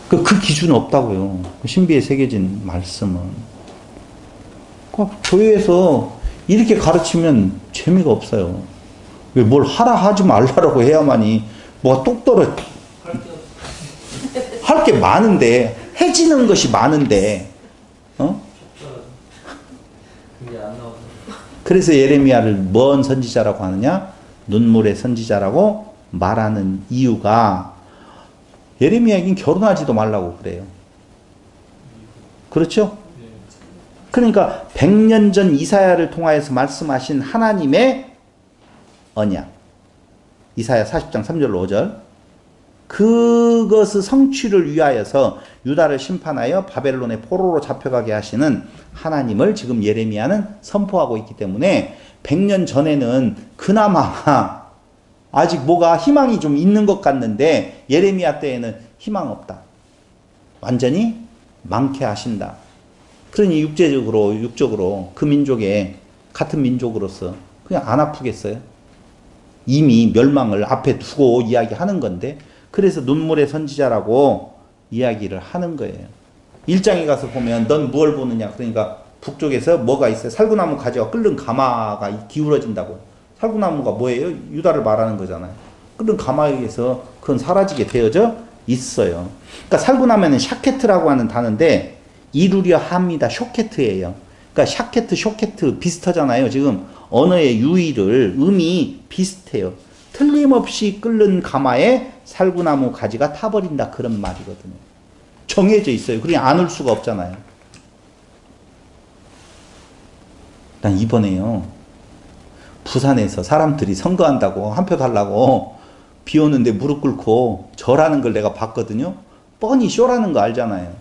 그 기준은 없다고요. 신비에 새겨진 말씀은. 교회에서 이렇게 가르치면 재미가 없어요. 왜 뭘 하라 하지 말라라고 해야만이 뭐가 똑 떨어. 할 게 많은데, 해지는 것이 많은데, 그래서 예레미야를 뭔 선지자라고 하느냐? 눈물의 선지자라고 말하는 이유가 예레미야에겐 결혼하지도 말라고 그래요. 그렇죠? 그러니까 100년 전 이사야를 통하여서 말씀하신 하나님의 언약. 이사야 40장 3절 5절. 그것의 성취를 위하여서 유다를 심판하여 바벨론의 포로로 잡혀가게 하시는 하나님을 지금 예레미야는 선포하고 있기 때문에 100년 전에는 그나마 아직 뭐가 희망이 좀 있는 것 같는데 예레미야 때에는 희망 없다. 완전히 망케하신다. 그러니 육적으로 그 민족의 같은 민족으로서 그냥 안 아프겠어요? 이미 멸망을 앞에 두고 이야기하는 건데 그래서 눈물의 선지자라고 이야기를 하는 거예요. 1장에 가서 보면 넌 무엇을 보느냐 그러니까 북쪽에서 뭐가 있어요? 살구나무 가지가 끓는 가마가 기울어진다고. 살구나무가 뭐예요? 유다를 말하는 거잖아요. 끓는 가마에서 그건 사라지게 되어져 있어요. 그러니까 살구나무는 샤케트라고 하는 단어인데 이루려 합니다. 쇼케트예요. 그러니까 샤케트, 쇼케트 비슷하잖아요. 지금 언어의 유의를 음이 비슷해요. 틀림없이 끓는 가마에 살구나무 가지가 타버린다 그런 말이거든요. 정해져 있어요. 그러니 안 올 수가 없잖아요. 난 이번에요. 부산에서 사람들이 선거한다고 한 표 달라고 비 오는데 무릎 꿇고 절하는 걸 내가 봤거든요. 뻔히 쇼라는 거 알잖아요.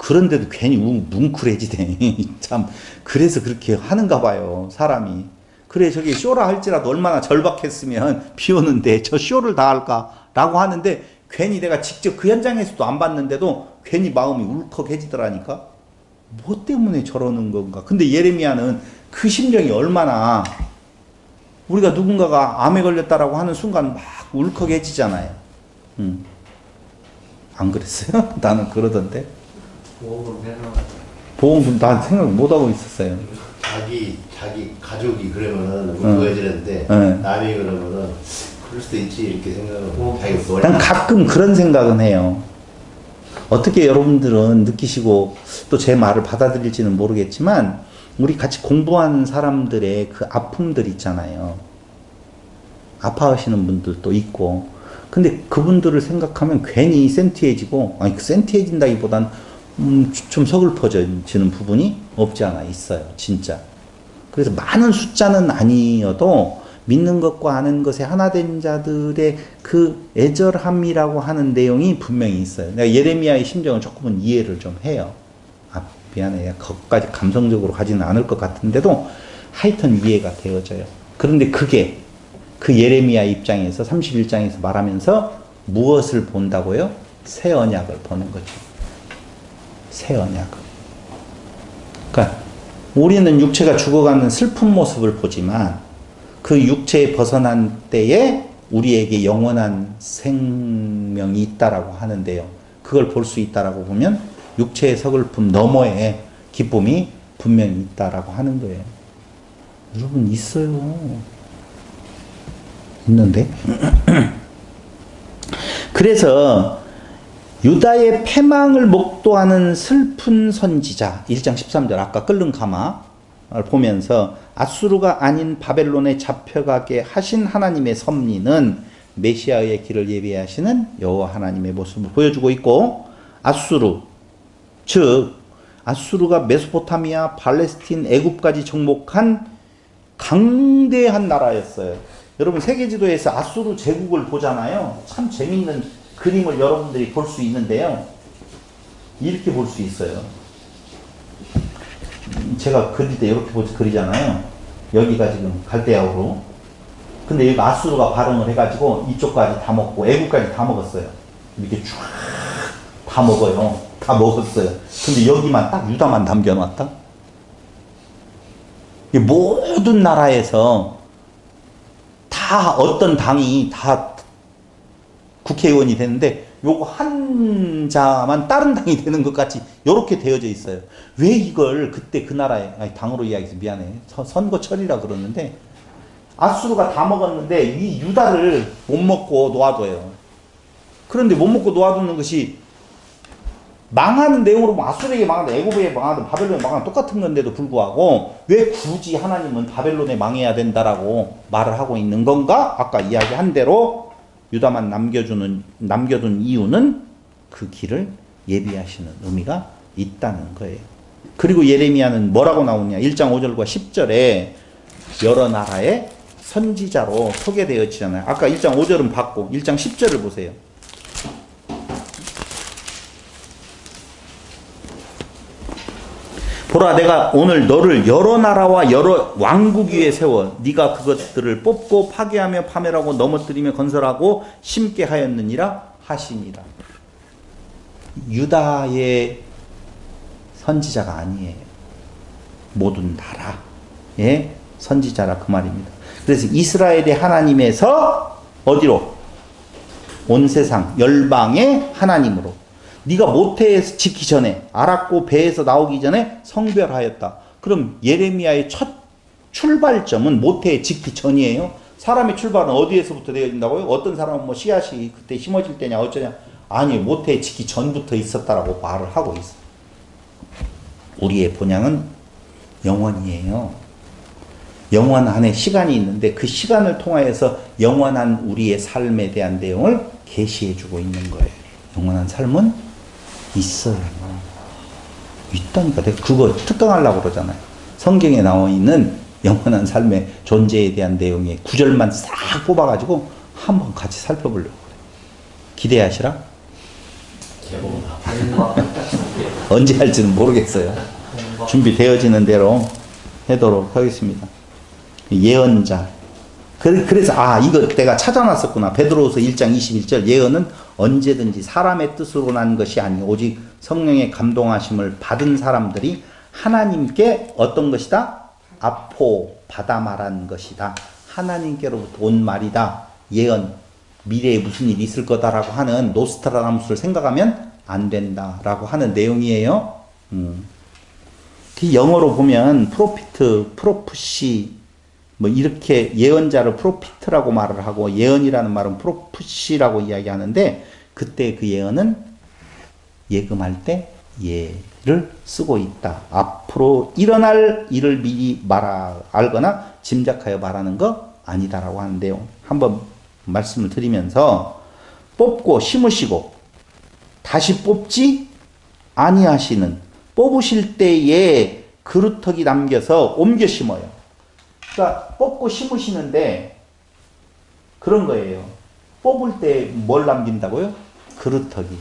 그런데도 괜히 뭉클해지대. 참, 그래서 그렇게 하는가 봐요, 사람이. 그래, 저기 쇼라 할지라도 얼마나 절박했으면 비 오는데 저 쇼를 다 할까라고 하는데 괜히 내가 직접 그 현장에서도 안 봤는데도 괜히 마음이 울컥해지더라니까. 뭐 때문에 저러는 건가. 근데 예레미야는 그 심정이 얼마나 우리가 누군가가 암에 걸렸다라고 하는 순간 막 울컥해지잖아요. 안 그랬어요? 나는 그러던데. 보험으로 해놔. 보험금 난 생각 못하고 있었어요. 자기 가족이 그러면은 울컥해지는데 네. 남이 그러면은 그럴 수도 있지 이렇게 생각을 자기 난 가끔 그런 생각은 해요. 어떻게 여러분들은 느끼시고 또 제 말을 받아들일지는 모르겠지만 우리 같이 공부하는 사람들의 그 아픔들 있잖아요. 아파하시는 분들도 있고 근데 그분들을 생각하면 괜히 센티해지고 아니 그 센티해진다기보단 좀 서글퍼지는 부분이 없지 않아 있어요. 진짜. 그래서 많은 숫자는 아니어도 믿는 것과 아는 것에 하나 된 자들의 그 애절함이라고 하는 내용이 분명히 있어요. 내가 예레미야의 심정을 조금은 이해를 좀 해요. 아, 미안해. 거기까지 감성적으로 가지는 않을 것 같은데도 하여튼 이해가 되어져요. 그런데 그게 그 예레미야 입장에서 31장에서 말하면서 무엇을 본다고요? 새 언약을 보는 거죠. 새 언약을. 그러니까 우리는 육체가 죽어가는 슬픈 모습을 보지만 그 육체에 벗어난 때에 우리에게 영원한 생명이 있다라고 하는데요. 그걸 볼 수 있다라고 보면 육체의 서글픔 너머에 기쁨이 분명히 있다라고 하는 거예요. 여러분 있어요. 있는데. 그래서 유다의 패망을 목도하는 슬픈 선지자 1장 13절 아까 끓는 가마를 보면서 아수르가 아닌 바벨론에 잡혀가게 하신 하나님의 섭리는 메시아의 길을 예비하시는 여호와 하나님의 모습을 보여주고 있고 아수르 즉 아수르가 메소포타미아, 팔레스틴, 애굽까지 정복한 강대한 나라였어요. 여러분 세계지도에서 아수르 제국을 보잖아요. 참 재밌는 그림을 여러분들이 볼 수 있는데요. 이렇게 볼 수 있어요. 제가 그릴 때 이렇게 그리잖아요. 여기가 지금 갈대아우로. 근데 여기 아수르가 발흥을 해가지고 이쪽까지 다 먹고 애국까지 다 먹었어요. 이렇게 쫙 다 먹어요. 다 먹었어요. 근데 여기만 딱 유다만 남겨놨다. 모든 나라에서 다 어떤 당이 다 국회의원이 되는데 요거 한 자만 다른 당이 되는 것 같이 이렇게 되어져 있어요. 왜 이걸 그때 그 나라에 아니 당으로 이야기해서 미안해. 선거철이라 그러는데 아수르가 다 먹었는데 이 유다를 못 먹고 놓아둬요. 그런데 못 먹고 놓아두는 것이 망하는 내용으로 뭐 아수르에게 망하든 애굽에 망하든 바벨론에 망하든 똑같은 건데도 불구하고 왜 굳이 하나님은 바벨론에 망해야 된다라고 말을 하고 있는 건가? 아까 이야기한 대로 유다만 남겨둔 이유는 그 길을 예비하시는 의미가 있다는 거예요. 그리고 예레미야는 뭐라고 나오냐? 1장 5절과 10절에 여러 나라의 선지자로 소개되어지잖아요. 아까 1장 5절은 봤고 1장 10절을 보세요. 보라 내가 오늘 너를 여러 나라와 여러 왕국 위에 세워 네가 그것들을 뽑고 파괴하며 파멸하고 넘어뜨리며 건설하고 심게 하였느니라 하시니라. 유다의 선지자가 아니에요. 모든 나라의 선지자라 그 말입니다. 그래서 이스라엘의 하나님에서 어디로? 온 세상 열방의 하나님으로 네가 모태에서 짓기 전에 알았고 배에서 나오기 전에 성별하였다. 그럼 예레미야의 첫 출발점은 모태에 짓기 전이에요. 사람의 출발은 어디에서부터 되어진다고요? 어떤 사람은 뭐 씨앗이 그때 심어질 때냐 어쩌냐. 아니 모태에 짓기 전부터 있었다라고 말을 하고 있어. 우리의 본향은 영원이에요. 영원 안에 시간이 있는데 그 시간을 통하여서 영원한 우리의 삶에 대한 내용을 계시해주고 있는 거예요. 영원한 삶은 있어요. 있다니까. 내가 그거 특강하려고 그러잖아요. 성경에 나와 있는 영원한 삶의 존재에 대한 내용의 구절만 싹 뽑아가지고 한번 같이 살펴보려고 그래요. 기대하시라. 언제 할지는 모르겠어요. 준비되어지는 대로 하도록 하겠습니다. 예언자. 그래서 이거 내가 찾아놨었구나. 베드로후서 1장 21절 예언은 언제든지 사람의 뜻으로 난 것이 아니 오직 성령의 감동하심을 받은 사람들이 하나님께 어떤 것이다? 아포 받아 말한 것이다. 하나님께로부터 온 말이다. 예언. 미래에 무슨 일이 있을 거다라고 하는 노스트라다무스를 생각하면 안 된다라고 하는 내용이에요. 그 영어로 보면 프로피트, 프로프시 뭐 이렇게 예언자를 프로피트라고 말을 하고 예언이라는 말은 프로프시라고 이야기하는데 그때 그 예언은 예금할 때 예를 쓰고 있다. 앞으로 일어날 일을 미리 알거나 짐작하여 말하는 거 아니다라고 하는데요. 한번 말씀을 드리면서 뽑고 심으시고 다시 뽑지 아니하시는 뽑으실 때에 그루터기 남겨서 옮겨 심어요. 그러니까 뽑고 심으시는데 그런 거예요. 뽑을 때 뭘 남긴다고요? 그루터기.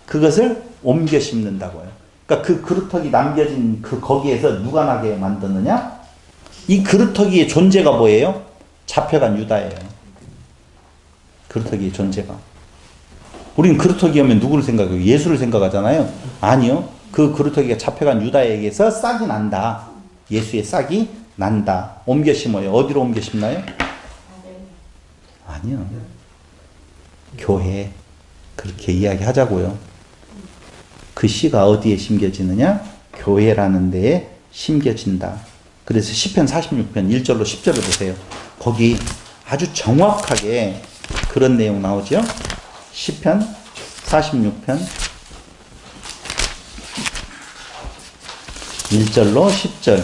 그것을 옮겨 심는다고요. 그러니까 그 그루터기 남겨진 그 거기에서 누가 나게 만드느냐? 이 그루터기의 존재가 뭐예요? 잡혀간 유다예요. 그루터기의 존재가. 우리는 그루터기 하면 누구를 생각해요? 예수를 생각하잖아요. 아니요. 그 그루터기가 잡혀간 유다에게서 싹이 난다. 예수의 싹이 난다. 옮겨 심어요. 어디로 옮겨 심나요? 아니요. 교회. 그렇게 이야기하자고요. 그 씨가 어디에 심겨지느냐? 교회라는 데에 심겨진다. 그래서 시편 46편 1절로 10절을 보세요. 거기 아주 정확하게 그런 내용 나오죠. 시편 46편 1절로 10절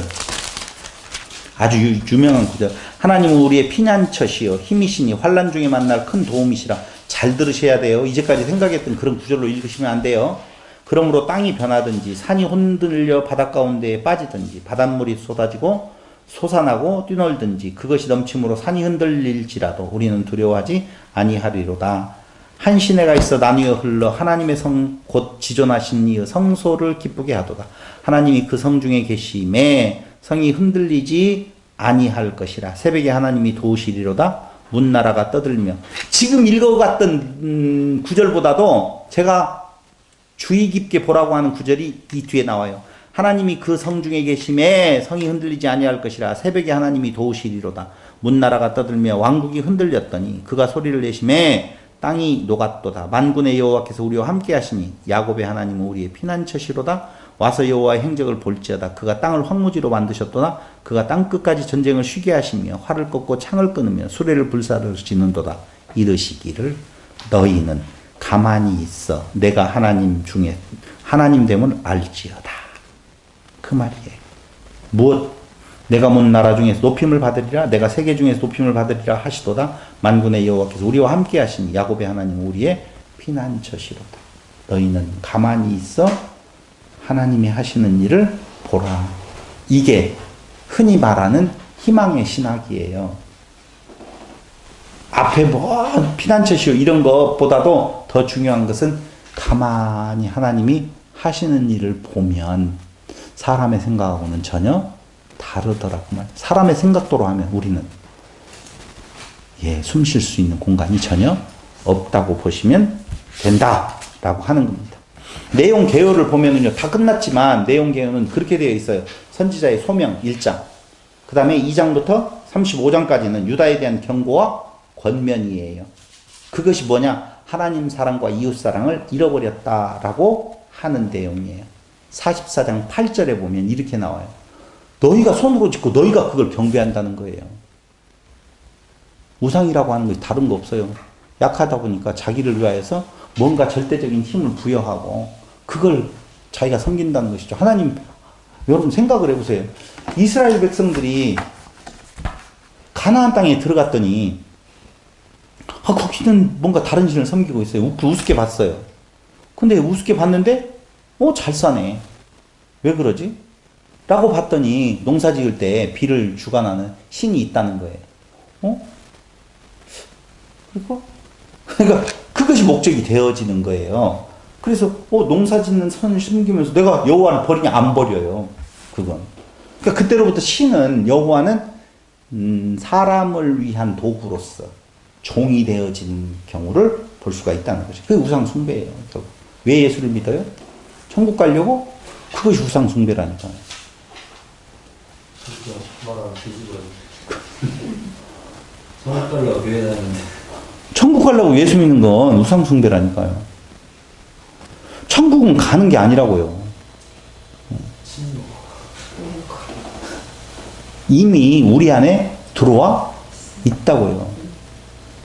아주 유명한 구절. 하나님은 우리의 피난처시여 힘이시니 환난 중에 만날 큰 도움이시라. 잘 들으셔야 돼요. 이제까지 생각했던 그런 구절로 읽으시면 안 돼요. 그러므로 땅이 변하든지 산이 흔들려 바닷 가운데에 빠지든지 바닷물이 쏟아지고 솟아나고 뛰놀든지 그것이 넘침으로 산이 흔들릴지라도 우리는 두려워하지 아니하리로다. 한 시내가 있어 나뉘어 흘러 하나님의 성 곧 지존하신 이의 성소를 기쁘게 하도다. 하나님이 그 성 중에 계심에 성이 흔들리지 아니할 것이라. 새벽에 하나님이 도우시리로다. 문나라가 떠들며. 지금 읽어갔던 구절보다도 제가 주의 깊게 보라고 하는 구절이 이 뒤에 나와요. 하나님이 그 성 중에 계심에 성이 흔들리지 아니할 것이라. 새벽에 하나님이 도우시리로다. 문나라가 떠들며 왕국이 흔들렸더니 그가 소리를 내심에 땅이 녹았도다. 만군의 여호와께서 우리와 함께 하시니 야곱의 하나님은 우리의 피난처시로다. 와서 여호와의 행적을 볼지어다. 그가 땅을 황무지로 만드셨도다. 그가 땅 끝까지 전쟁을 쉬게 하시며 활을 꺾고 창을 끊으며 수레를 불사르시는도다. 이르시기를 너희는 가만히 있어 내가 하나님 중에 하나님 됨을 알지어다. 그 말이에요. 무엇? 내가 먼 나라 중에서 높임을 받으리라. 내가 세계 중에서 높임을 받으리라 하시도다. 만군의 여호와께서 우리와 함께 하시니 야곱의 하나님 우리의 피난처시로다. 너희는 가만히 있어 하나님이 하시는 일을 보라. 이게 흔히 말하는 희망의 신학이에요. 앞에 뭐 피난처시오 이런 것보다도 더 중요한 것은 가만히 하나님이 하시는 일을 보면 사람의 생각하고는 전혀 다르더라고 말. 사람의 생각도로 하면 우리는 숨 쉴 수 있는 공간이 전혀 없다고 보시면 된다라고 하는 겁니다. 내용 개요를 보면은요 다 끝났지만 내용 개요는 그렇게 되어 있어요. 선지자의 소명 1장, 그 다음에 2장부터 35장까지는 유다에 대한 경고와 권면이에요. 그것이 뭐냐? 하나님 사랑과 이웃 사랑을 잃어버렸다라고 하는 내용이에요. 44장 8절에 보면 이렇게 나와요. 너희가 손으로 짓고 너희가 그걸 경배한다는 거예요. 우상이라고 하는 것이 다른 거 없어요. 약하다 보니까 자기를 위하여서 뭔가 절대적인 힘을 부여하고 그걸 자기가 섬긴다는 것이죠. 하나님, 여러분 생각을 해보세요. 이스라엘 백성들이 가나안 땅에 들어갔더니 거기는 뭔가 다른 신을 섬기고 있어요. 우습게 봤어요. 근데 우습게 봤는데 잘 사네. 왜 그러지? 라고 봤더니 농사 지을 때 비를 주관하는 신이 있다는 거예요. 그러니까 그것이 목적이 되어지는 거예요. 그래서 농사 짓는 선을 심기면서 내가 여호와를 버리냐? 안 버려요. 그건. 그러니까 그때로부터 신은 여호와는 사람을 위한 도구로서 종이 되어진 경우를 볼 수가 있다는 거죠. 그게 우상 숭배예요. 왜 예수를 믿어요? 천국 가려고? 그것이 우상 숭배라니까요. 그렇게 말하면 뒤집어요. 천국 가려고 교회 다니는데. 천국 가려고 예수 믿는 건 우상 숭배라니까요. 천국은 가는 게 아니라고요. 친구. 이미 우리 안에 들어와 있다고요.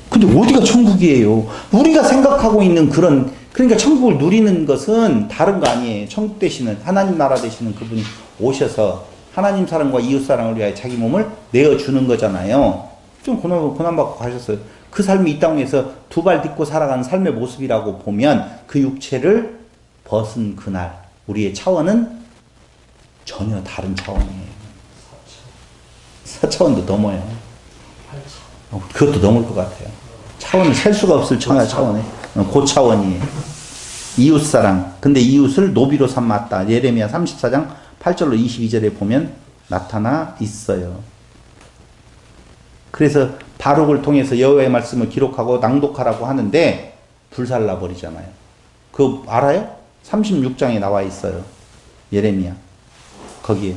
근데 어디가 천국이에요? 우리가 생각하고 있는 그러니까 천국을 누리는 것은 다른 거 아니에요. 천국 되시는, 하나님 나라 되시는 그분이 오셔서 하나님 사랑과 이웃 사랑을 위하여 자기 몸을 내어주는 거잖아요. 좀 고난받고 가셨어요. 그 삶이 이 땅에서 두 발 딛고 살아가는 삶의 모습이라고 보면 그 육체를 벗은 그날 우리의 차원은 전혀 다른 차원이에요. 4차원도 넘어요. 그것도 넘을 것 같아요. 차원을 셀 수가 없을 차원에 고차원이에요. 이웃사랑. 근데 이웃을 노비로 삼았다. 예레미야 34장 8절로 22절에 보면 나타나 있어요. 그래서 바룩을 통해서 여호와의 말씀을 기록하고 낭독하라고 하는데 불살라 버리잖아요. 그거 알아요? 36장에 나와 있어요. 예레미야. 거기에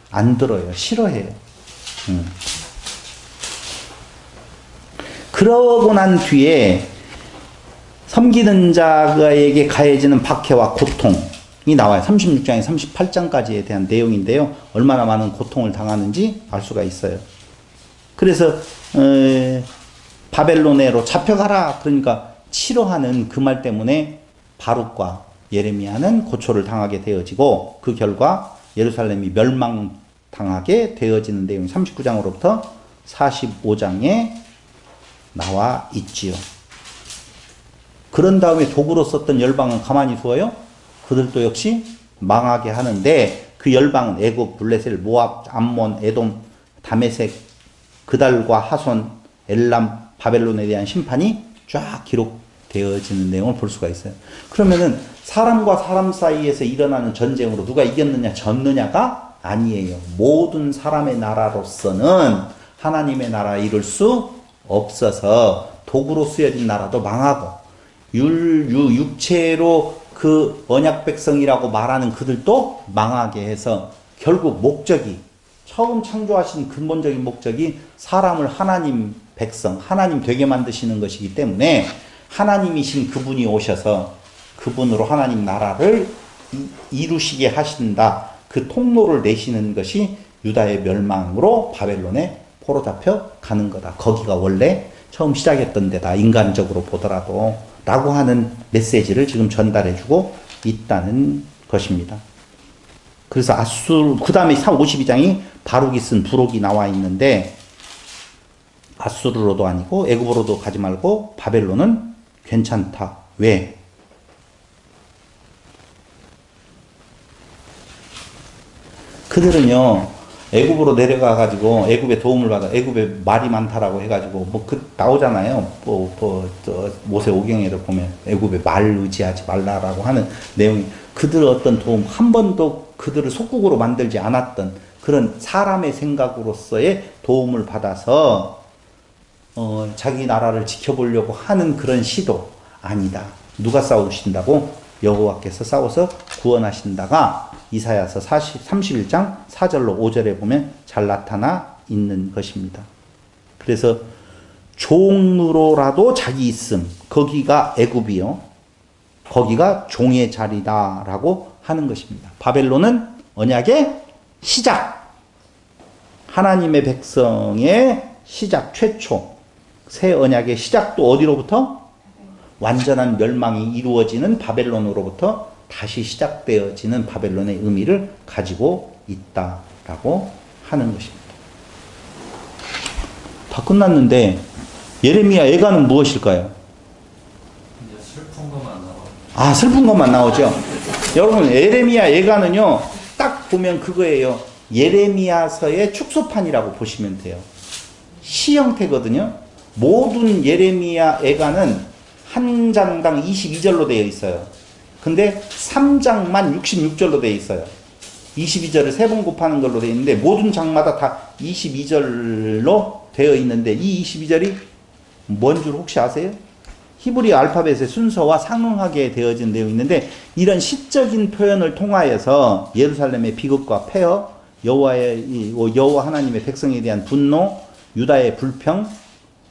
안 들어요. 싫어해요. 그러고 난 뒤에 섬기는 자에게 가해지는 박해와 고통이 나와요. 36장에 38장까지에 대한 내용인데요. 얼마나 많은 고통을 당하는지 알 수가 있어요. 그래서 바벨론으로 잡혀가라. 그러니까 치러하는 그 말 때문에 바룩과 예레미야는 고초를 당하게 되어지고 그 결과 예루살렘이 멸망당하게 되어지는 내용이 39장으로부터 45장에 나와 있지요. 그런 다음에 도구로 썼던 열방은 가만히 두어요? 그들도 역시 망하게 하는데 그 열방은 애굽, 블레셋, 모압, 암몬, 에돔, 다메섹, 그달과 하손, 엘람, 바벨론에 대한 심판이 쫙 기록되어지는 내용을 볼 수가 있어요. 그러면은 사람과 사람 사이에서 일어나는 전쟁으로 누가 이겼느냐 졌느냐가 아니에요. 모든 사람의 나라로서는 하나님의 나라 이룰 수 없어서 도구로 쓰여진 나라도 망하고 육체로 그 언약 백성이라고 말하는 그들도 망하게 해서 결국 목적이 처음 창조하신 근본적인 목적이 사람을 하나님 백성, 하나님 되게 만드시는 것이기 때문에 하나님이신 그분이 오셔서 그분으로 하나님 나라를 이루시게 하신다. 그 통로를 내시는 것이 유다의 멸망으로 바벨론에 포로 잡혀 가는 거다. 거기가 원래 처음 시작했던 데다. 인간적으로 보더라도 라고 하는 메시지를 지금 전달해주고 있다는 것입니다. 그래서 그 다음에 52장이 바룩이 쓴 부록이 나와 있는데 아수르로도 아니고 애굽으로도 가지 말고 바벨론은 괜찮다. 왜? 그들은요 애굽으로 내려가 가지고 애굽의 도움을 받아 애굽에 말이 많다라고 해가지고 나오잖아요. 모세오경에도 보면 애굽에 말 의지하지 말라라고 하는 내용이 그들 어떤 도움 한 번도 그들을 속국으로 만들지 않았던 그런 사람의 생각으로서의 도움을 받아서 자기 나라를 지켜보려고 하는 그런 시도 아니다. 누가 싸우신다고? 여호와께서 싸워서 구원하신다가 이사야서 31장 4절로 5절에 보면 잘 나타나 있는 것입니다. 그래서 종으로라도 자기 있음, 거기가 애굽이요. 거기가 종의 자리다라고 하는 것입니다. 바벨론은 언약의 시작, 하나님의 백성의 시작, 최초, 새 언약의 시작도 어디로부터? 완전한 멸망이 이루어지는 바벨론으로부터 다시 시작되어지는 바벨론의 의미를 가지고 있다라고 하는 것입니다. 다 끝났는데 예레미야 애가는 무엇일까요? 이제 슬픈 것만 나와. 아, 슬픈 것만 나오죠. 여러분 예레미야 애가는요 딱 보면 그거예요. 예레미야서의 축소판이라고 보시면 돼요. 시 형태거든요. 모든 예레미야 애가는 한 장당 22절로 되어 있어요. 근데 3장만 66절로 돼 있어요. 22절을 3번 곱하는 걸로 돼 있는데 모든 장마다 다 22절로 되어 있는데 이 22절이 뭔 줄 혹시 아세요? 히브리 알파벳의 순서와 상응하게 되어진 내용이 있는데 이런 시적인 표현을 통하여서 예루살렘의 비극과 폐허, 여호와 하나님의 백성에 대한 분노, 유다의 불평,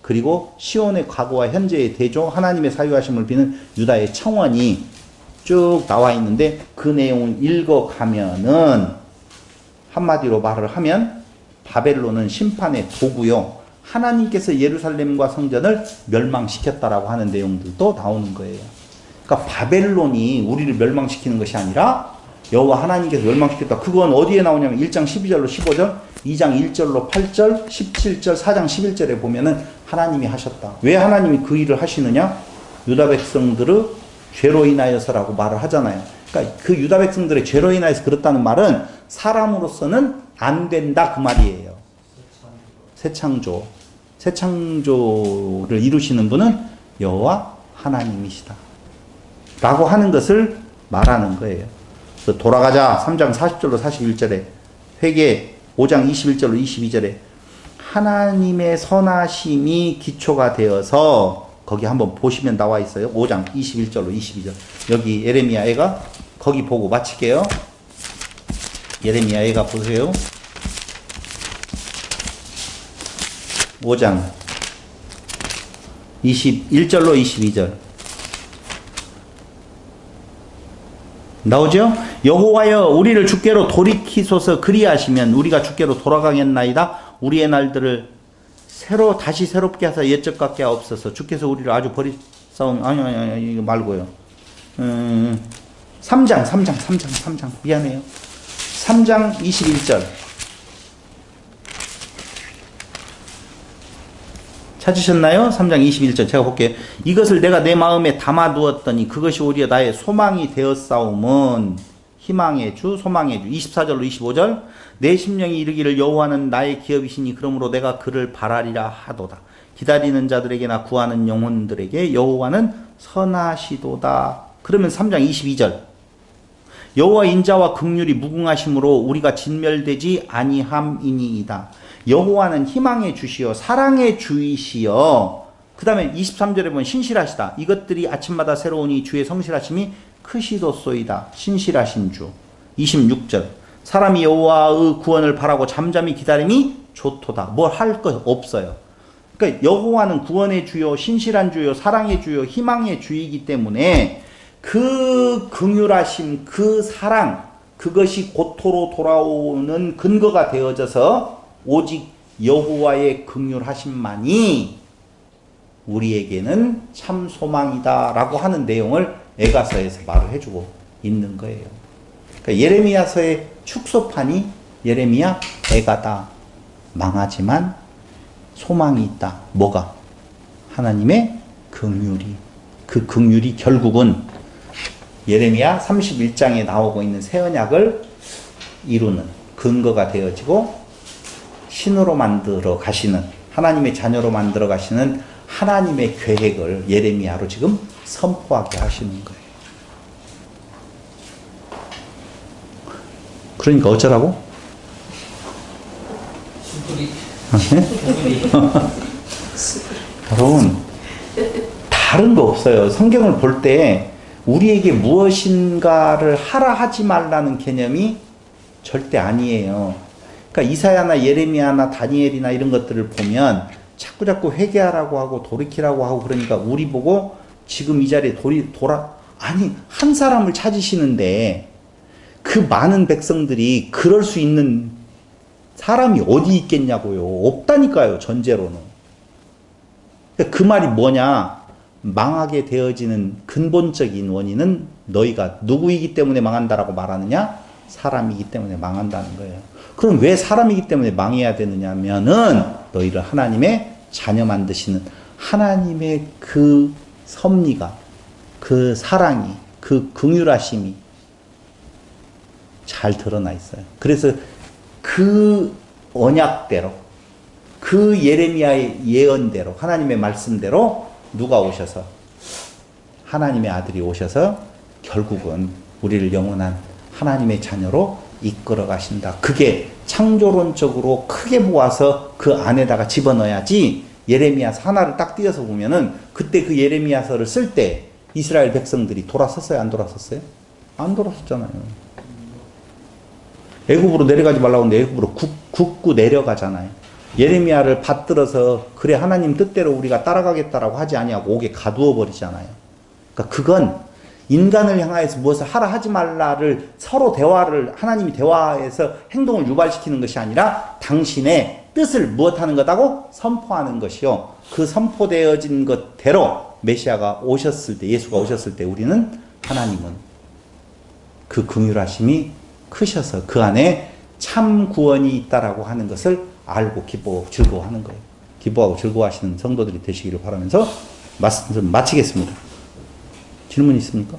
그리고 시온의 과거와 현재의 대조, 하나님의 사유하심을 비는 유다의 청원이 쭉 나와 있는데 그 내용을 읽어가면은 한마디로 말을 하면 바벨론은 심판의 도구요. 하나님께서 예루살렘과 성전을 멸망시켰다라고 하는 내용들도 나오는 거예요. 그러니까 바벨론이 우리를 멸망시키는 것이 아니라 여호와 하나님께서 멸망시켰다. 그건 어디에 나오냐면 1장 12절로 15절, 2장 1절로 8절, 17절, 4장 11절에 보면은 하나님이 하셨다. 왜 하나님이 그 일을 하시느냐? 유다 백성들의 죄로 인하여서라고 말을 하잖아요. 그러니까 그 유다 백성들의 죄로 인하여서 그렇다는 말은 사람으로서는 안 된다 그 말이에요. 새창조를 이루시는 분은 여호와 하나님이시다 라고 하는 것을 말하는 거예요. 그래서 돌아가자 3장 40절로 41절에 회개 5장 21절로 22절에 하나님의 선하심이 기초가 되어서 거기 한번 보시면 나와 있어요. 5장 21절로 22절 여기 예레미야 애가 거기 보고 마칠게요. 예레미야 애가 보세요. 5장 21절로 22절 나오죠? 여호와여 우리를 주께로 돌이키소서 그리하시면 우리가 주께로 돌아가겠나이다. 우리의 날들을 다시 새롭게 하사 옛적 같게 하옵소서. 주께서 우리를 아주 버리싸움 아니 이거 말고요. 3장 미안해요. 3장 21절 찾으셨나요? 3장 21절 제가 볼게요. 이것을 내가 내 마음에 담아두었더니 그것이 오히려 나의 소망이 되었사옴은 희망의 주 소망의 주 24절로 25절 내 심령이 이르기를 여호와는 나의 기업이시니 그러므로 내가 그를 바라리라 하도다. 기다리는 자들에게나 구하는 영혼들에게 여호와는 선하시도다. 그러면 3장 22절 여호와 인자와 긍휼이 무궁하심으로 우리가 진멸되지 아니함이니이다. 여호와는 희망의 주시요 사랑의 주이시요. 그 다음에 23절에 보면 신실하시다. 이것들이 아침마다 새로우니 주의 성실하심이 크시도소이다. 신실하신 주. 26절 사람이 여호와의 구원을 바라고 잠잠히 기다림이 좋도다. 뭘 할 것 없어요. 그러니까 여호와는 구원의 주요 신실한 주요 사랑의 주요 희망의 주이기 때문에 그 긍휼하심 그 사랑 그것이 고토로 돌아오는 근거가 되어져서 오직 여호와의 긍휼하심만이 우리에게는 참 소망이다 라고 하는 내용을 에가서에서 말을 해주고 있는 거예요. 그러니까 예레미야서의 축소판이 예레미야 에가다. 망하지만 소망이 있다. 뭐가? 하나님의 긍휼이. 그 긍휼이 결국은 예레미야 31장에 나오고 있는 새 언약을 이루는 근거가 되어지고 신으로 만들어 가시는 하나님의 자녀로 만들어 가시는 하나님의 계획을 예레미야로 지금 선포하게 하시는 거예요. 그러니까 어쩌라고? 여러분 다른 거 없어요. 성경을 볼 때 우리에게 무엇인가를 하라 하지 말라는 개념이 절대 아니에요. 그러니까 이사야나 예레미야나 다니엘이나 이런 것들을 보면 자꾸 회개하라고 하고 돌이키라고 하고 그러니까 우리 보고 지금 이 자리에 아니 한 사람을 찾으시는데 그 많은 백성들이 그럴 수 있는 사람이 어디 있겠냐고요. 없다니까요. 전제로는. 그 말이 뭐냐. 망하게 되어지는 근본적인 원인은 너희가 누구이기 때문에 망한다라고 말하느냐? 사람이기 때문에 망한다는 거예요. 그럼 왜 사람이기 때문에 망해야 되느냐면은 너희를 하나님의 자녀 만드시는 하나님의 그 섭리가 그 사랑이 그 긍휼하심이 잘 드러나 있어요. 그래서 그 언약대로 그 예레미야의 예언대로 하나님의 말씀대로 누가 오셔서 하나님의 아들이 오셔서 결국은 우리를 영원한 하나님의 자녀로 이끌어 가신다. 그게 창조론적으로 크게 모아서 그 안에다가 집어넣어야지. 예레미야서 하나를 딱 띄어서 보면은 그때 그 예레미야서를 쓸 때 이스라엘 백성들이 돌아섰어요? 안 돌아섰어요? 안 돌아섰잖아요. 애굽으로 내려가지 말라고 하는데 애굽으로 굽고 내려가잖아요. 예레미야를 받들어서 그래 하나님 뜻대로 우리가 따라가겠다라고 하지 아니하고 옥에 가두어 버리잖아요. 그러니까 그건 인간을 향하여서 무엇을 하라 하지 말라를 서로 대화를 하나님이 대화해서 행동을 유발시키는 것이 아니라 당신의 뜻을 무엇하는 것하고 선포하는 것이요. 그 선포되어진 것대로 메시아가 오셨을 때 예수가 오셨을 때 우리는 하나님은 그 긍휼하심이 크셔서 그 안에 참 구원이 있다라고 하는 것을 알고 기뻐하고 즐거워하는 거예요. 기뻐하고 즐거워하시는 성도들이 되시기를 바라면서 말씀을 마치겠습니다. 질문 있습니까?